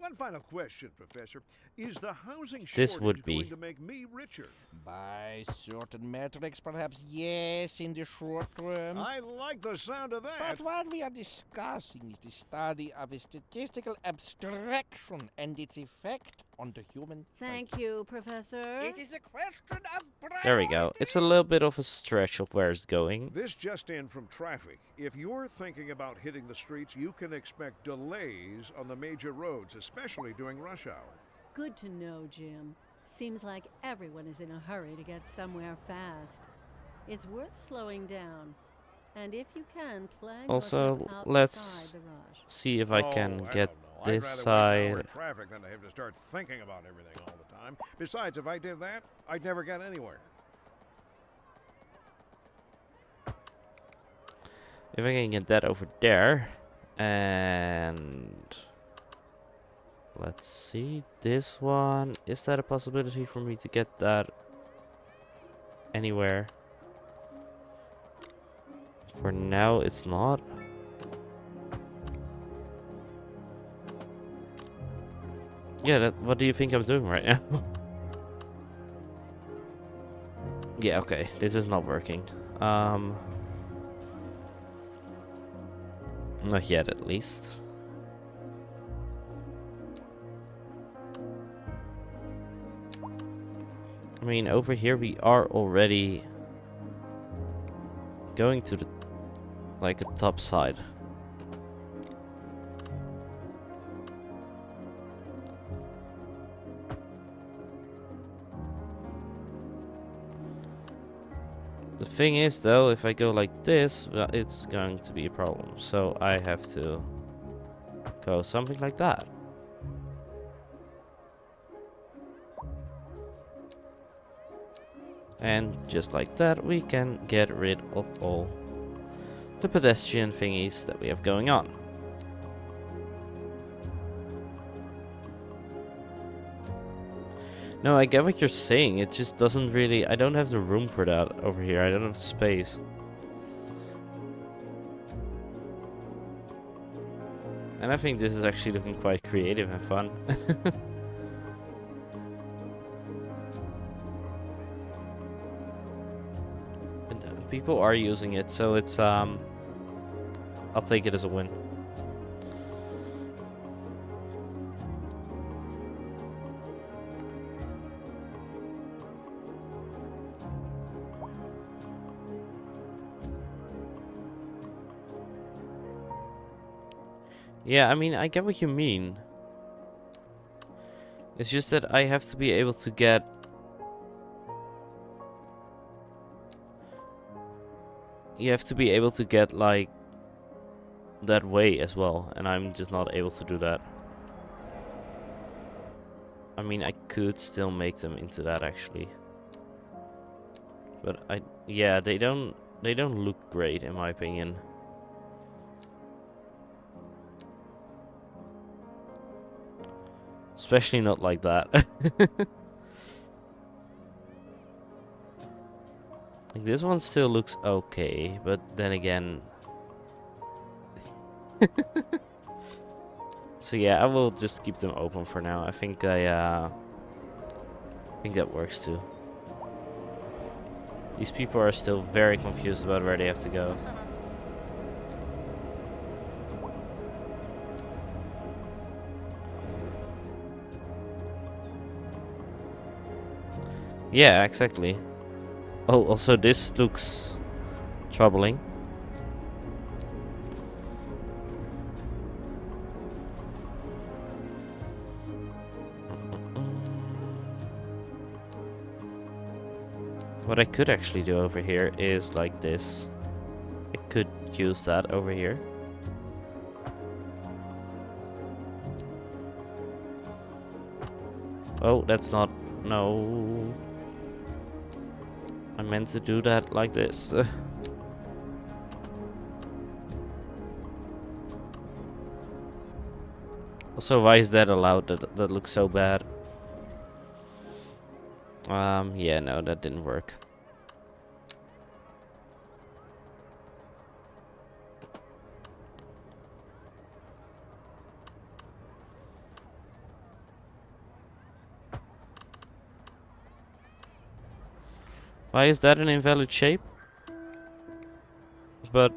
One final question, Professor. Is the housing This shortage would be- going to make me richer? By certain metrics, perhaps yes, in the short term. I like the sound of that. But what we are discussing is the study of a statistical abstraction and its effect on the human Thank you, Professor. psyche. It is a question of there we go. It's a little bit of a stretch of where it's going. This just in from traffic. If you're thinking about hitting the streets, you can expect delays on the major roads, especially during rush hour. Good to know, Jim. Seems like everyone is in a hurry to get somewhere fast. It's worth slowing down. And if you can, plan your Also, trip outside let's the rush. see if I Oh, can I get don't know. this I'd rather wait an hour side. in traffic than to have to start thinking about everything all the time. Besides, if I did that, I'd never get anywhere. If I can get that over there, and let's see this one. Is that a possibility for me to get that anywhere? For now, it's not. Yeah, what do you think I'm doing right now? Yeah, okay, this is not working. Not yet, at least. I mean, over here we are already going to the, like, a top side. The thing is, though, if I go like this, well, it's going to be a problem. So I have to go something like that. And just like that, we can get rid of all the pedestrian thingies that we have going on. No, I get what you're saying. It just doesn't really... I don't have the room for that over here. I don't have the space. And I think this is actually looking quite creative and fun. And people are using it, so it's... I'll take it as a win. Yeah, I mean, I get what you mean. It's just that I have to be able to get... You have to be able to get, like, that way as well, and I'm just not able to do that. I mean, I could still make them into that, actually. But yeah, they don't look great, in my opinion. Especially not like that. Like this one still looks okay, but then again. So yeah, I will just keep them open for now. I think that works too. These people are still very confused about where they have to go. Yeah, exactly. Oh, also this looks troubling. What I could actually do over here is like this. I could use that over here. Oh, that's not... No. I meant to do that like this. Also, why is that allowed? That looks so bad. Yeah, no, that didn't work. Why is that an invalid shape? But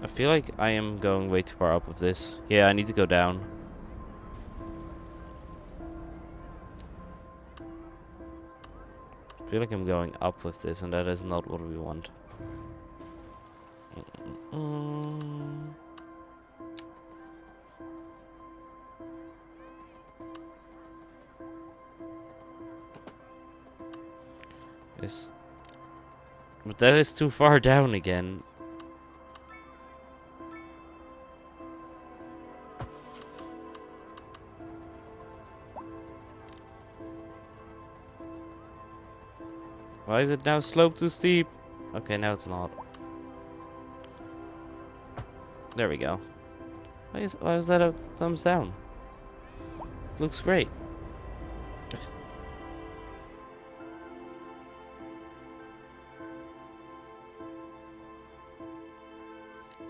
I feel like I am going way too far up with this. Yeah, I need to go down. I feel like I'm going up with this, and that is not what we want. Yes. But that is too far down again. Why is it now slope too steep? Okay, now it's not. There we go. Why is that a thumbs down? Looks great.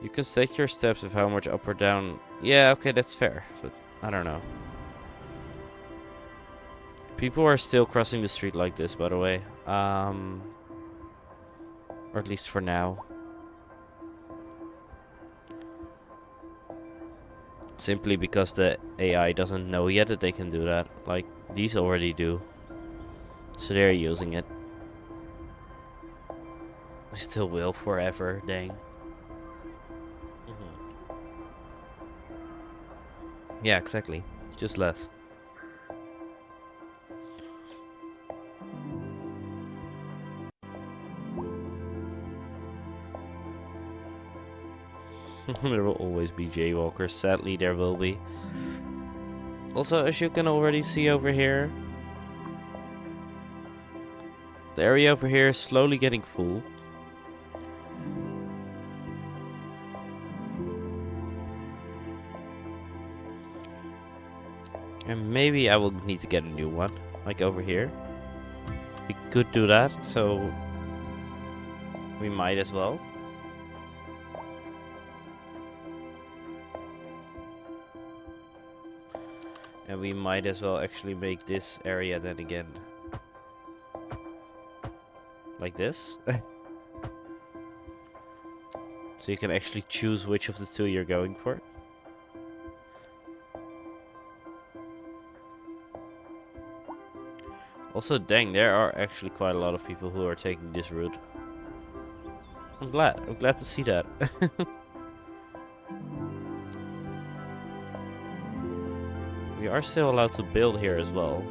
You can set your steps of how much up or down. Yeah, okay, that's fair. But I don't know. People are still crossing the street like this, by the way. Or at least for now. Simply because the AI doesn't know yet that they can do that. Like, these already do. So they're using it. I still will forever, dang. Yeah, exactly. Just less. There will always be jaywalkers. Sadly, there will be. Also, as you can already see over here, the area over here is slowly getting full. And maybe I will need to get a new one, like over here. We could do that, so we might as well. And we might as well actually make this area then again like this. So you can actually choose which of the two you're going for. Also, dang, there are actually quite a lot of people who are taking this route. I'm glad to see that. We are still allowed to build here as well.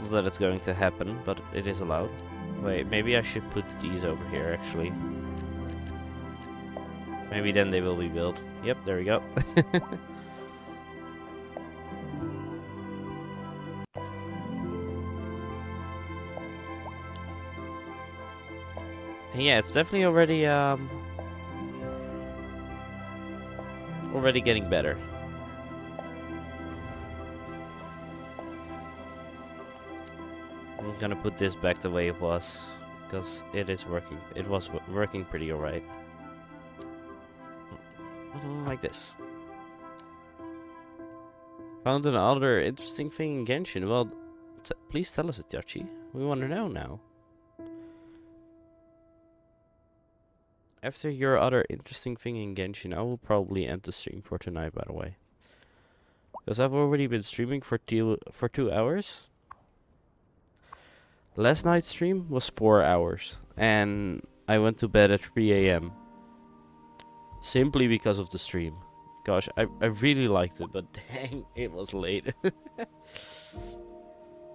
Not that it's going to happen, but it is allowed. Wait, maybe I should put these over here actually. Maybe then they will be built. Yep, there we go. Yeah, it's definitely already already getting better. I'm gonna put this back the way it was, because it is working. It was working pretty alright. Like this. Found another interesting thing in Genshin. Well, please tell us, Itachi. We want to know now. After your other interesting thing in Genshin, I will probably end the stream for tonight, by the way. Because I've already been streaming for 2 hours. Last night's stream was 4 hours. And I went to bed at 3 AM. Simply because of the stream. Gosh, I really liked it, but dang, it was late.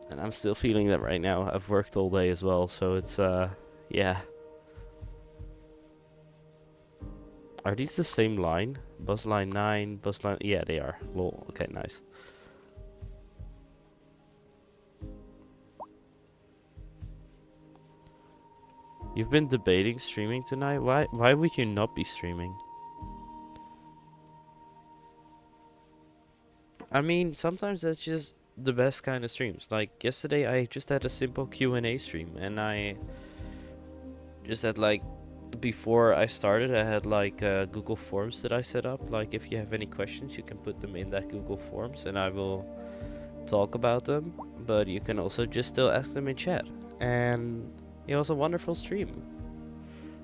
And I'm still feeling that right now. I've worked all day as well, so it's, yeah. Are these the same line? Bus line 9, bus line... Yeah, they are. Lol, okay, nice. You've been debating streaming tonight? Why would you not be streaming? I mean, sometimes that's just the best kind of streams. Like, yesterday I just had a simple Q&A stream, and I just had, like, before I started, I had, like, Google Forms that I set up. Like, if you have any questions, you can put them in that Google Forms, and I will talk about them. But you can also just still ask them in chat. And it was a wonderful stream.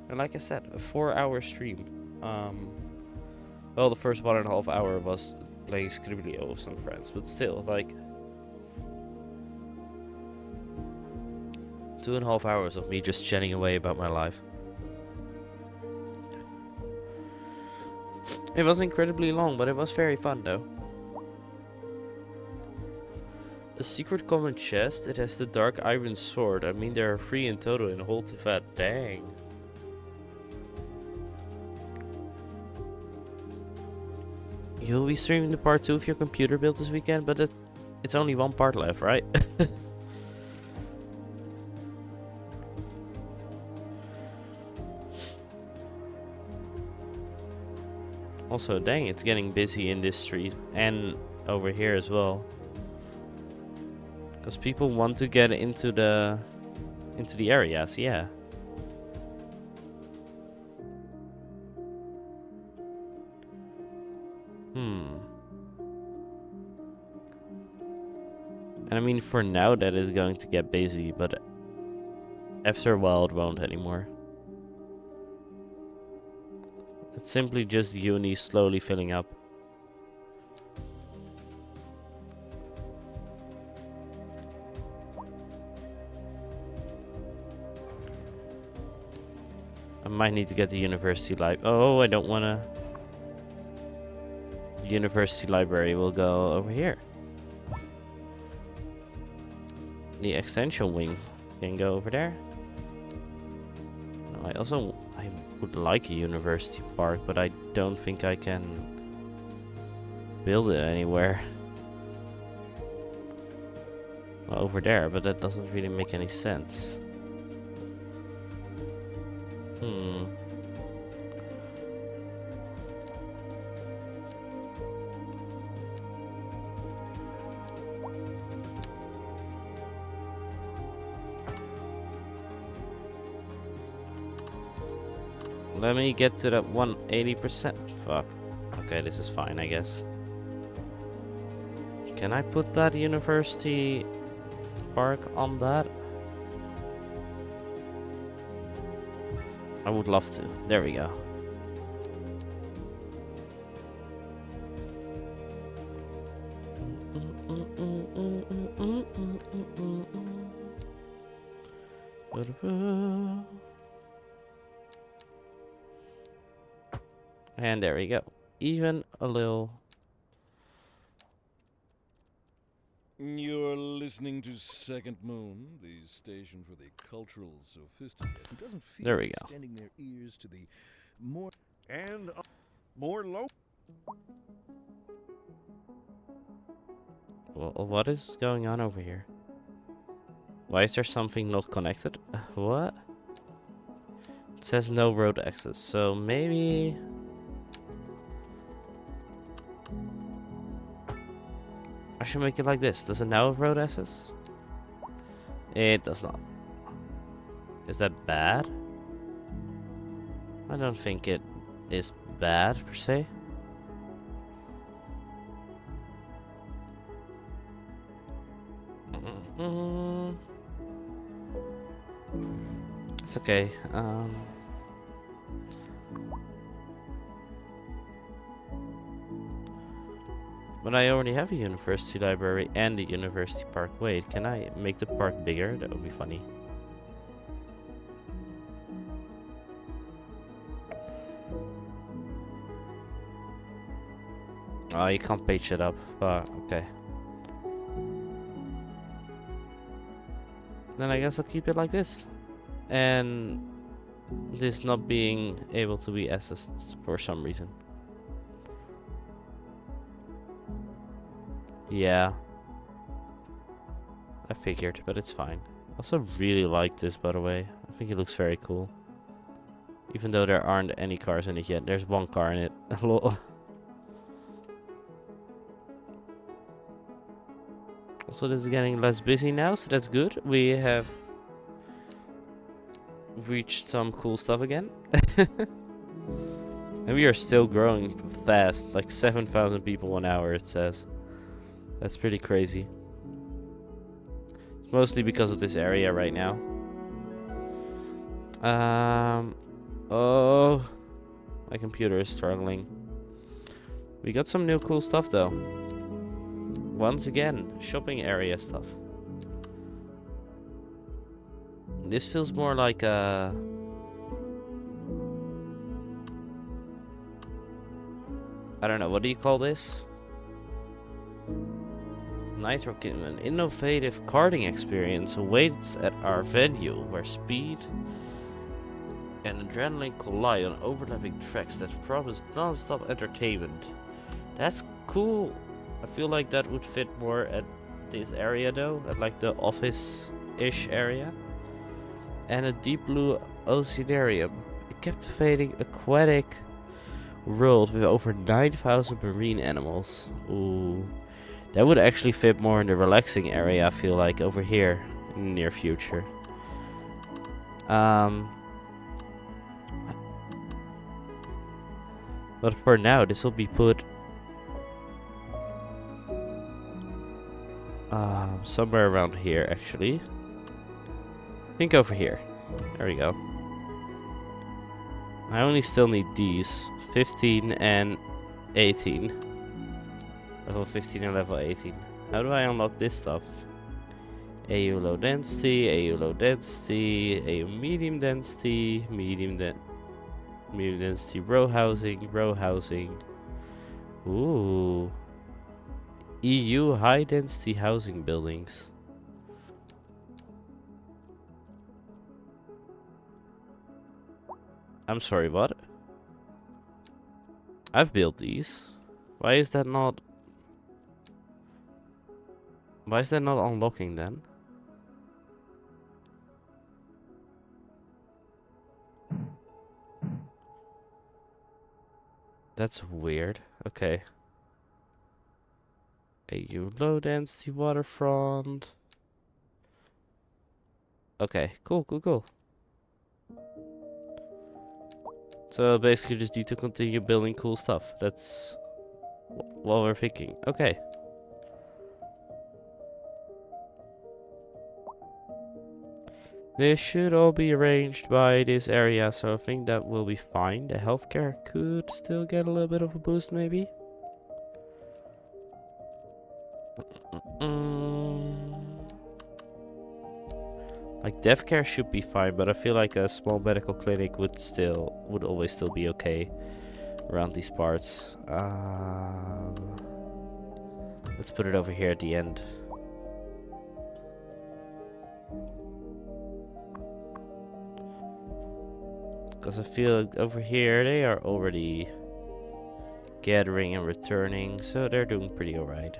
And like I said, a 4-hour stream. Well, the first 1.5 hour was playing Scribblio with some friends, but still, like, 2.5 hours of me just chatting away about my life. It was incredibly long, but it was very fun though. A secret common chest, it has the dark iron sword. I mean, there are 3 in total in whole Tifat. Dang. You'll be streaming the part 2 of your computer build this weekend, but it's only 1 part left, right? Also, dang, it's getting busy in this street and over here as well. Because people want to get into the areas, yeah. And I mean, for now that is going to get busy, but after a while it won't anymore. It's simply just uni slowly filling up. I might need to get the university oh, I don't wanna. The university library will go over here. The extension wing can go over there. No, I would like a university park, but I don't think I can build it anywhere. Well, over there, but that doesn't really make any sense. Let me get to that 180%. Fuck. Okay, this is fine, I guess. Can I put that university park on that? I would love to. There we go. And there we go. Even a little. You're listening to Second Moon, the station for the cultural sophisticated who doesn't feel There we go. extending their ears to the more And more low. Well, what is going on over here? Why is there something not connected? What? It says no road access, so maybe... should make it like this. Does it now have road access? It does not. Is that bad? I don't think it is bad per se. It's okay. But I already have a university library and a university park. Wait, can I make the park bigger? That would be funny. Oh, you can't page it up. Okay. Then I guess I'll keep it like this. And this not being able to be accessed for some reason. Yeah. I figured, but it's fine. I also really like this, by the way. I think it looks very cool. Even though there aren't any cars in it yet. There's one car in it. Also, this is getting less busy now, so that's good. We have reached some cool stuff again. And we are still growing fast. Like 7,000 people an hour, it says. That's pretty crazy. It's mostly because of this area right now. Oh, my computer is struggling. We got some new cool stuff though. Once again, shopping area stuff. This feels more like a... I don't know, what do you call this? Nitro Kingdom, an innovative karting experience awaits at our venue where speed and adrenaline collide on overlapping tracks that promise non-stop entertainment. That's cool. I feel like that would fit more at this area though, at like the office-ish area. And a deep blue oceanarium, a captivating aquatic world with over 9,000 marine animals. Ooh. That would actually fit more in the relaxing area, I feel like, over here in the near future. But for now, this will be put somewhere around here, actually. I think over here. There we go. I only still need these. 15 and 18. Level 15 and level 18. How do I unlock this stuff? AU low density, AU low density, AU medium density, medium density row housing. Ooh. EU high density housing buildings. I'm sorry, what? I've built these. Why is that not unlocking then? That's weird. Okay. AU low density waterfront. Okay, cool. So basically just need to continue building cool stuff. That's what we're thinking. Okay. This should all be arranged by this area, so I think that will be fine. The healthcare could still get a little bit of a boost, maybe. Like death care should be fine, but I feel like a small medical clinic would always still be okay around these parts. Let's put it over here at the end. Because I feel like over here they are already gathering and returning, so they're doing pretty alright.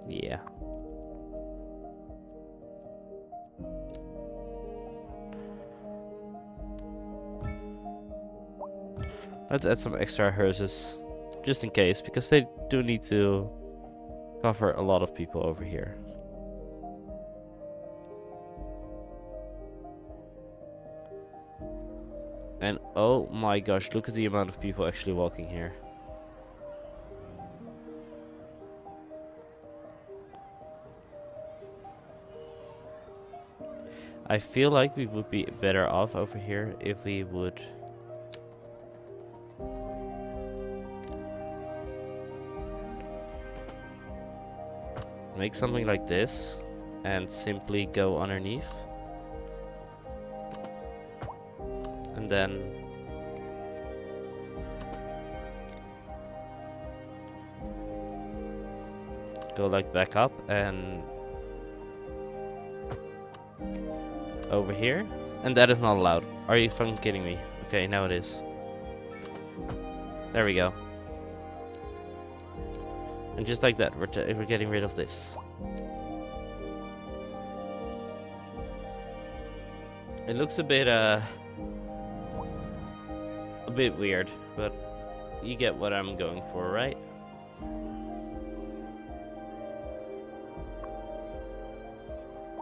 Yeah. Let's add some extra hearses just in case, because they do need to cover a lot of people over here. And oh my gosh, look at the amount of people actually walking here. I feel like we would be better off over here if we would make something like this and simply go underneath. And then go like back up and over here. And that is not allowed. Are you fucking kidding me? Okay, now it is. There we go. And just like that, we're getting rid of this. It looks a bit weird, but you get what I'm going for, right?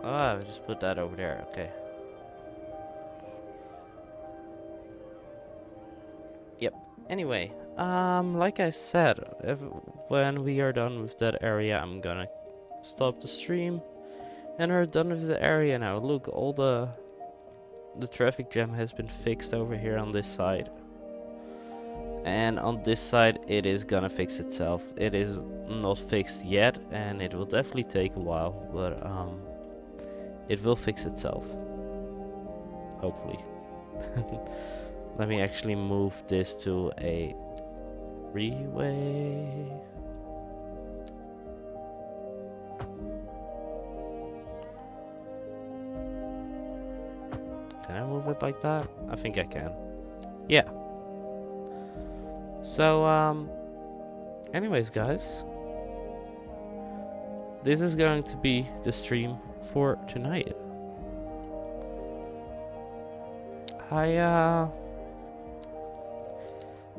Ah, just put that over there. Okay. Yep. Anyway, like I said, when we are done with that area, I'm gonna stop the stream. And we're done with the area now. Look, all the traffic jam has been fixed over here on this side. And on this side, it is gonna fix itself. It is not fixed yet, and it will definitely take a while, but it will fix itself. Hopefully. Let me actually move this to a freeway. Can I move it like that? I think I can. Yeah. So, anyways, guys. This is going to be the stream for tonight. I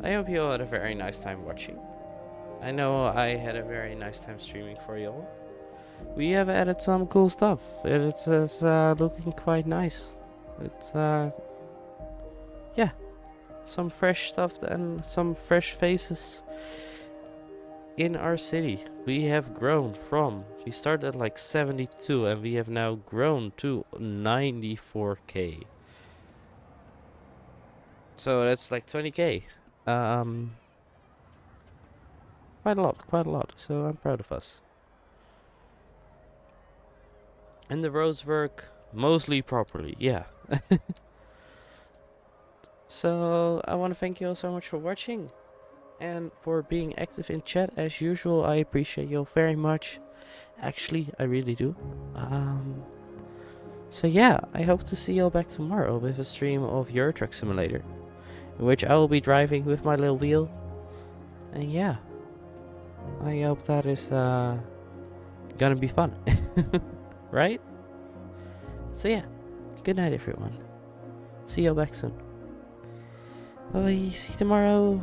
hope you all had a very nice time watching. I know I had a very nice time streaming for you all. We have added some cool stuff. It's looking quite nice. It's yeah, some fresh stuff and some fresh faces in our city. We have grown from, we started at like 72 and we have now grown to 94k. So that's like 20k. Quite a lot. So I'm proud of us. And the roads work mostly properly, yeah. So I want to thank you all so much for watching and for being active in chat as usual. I appreciate you all very much. Actually, I really do. So yeah, I hope to see you all back tomorrow with a stream of Euro Truck Simulator, in which I will be driving with my little wheel. And yeah, I hope that is gonna be fun. Right? So yeah, good night everyone. See you all back soon. Bye, see you tomorrow.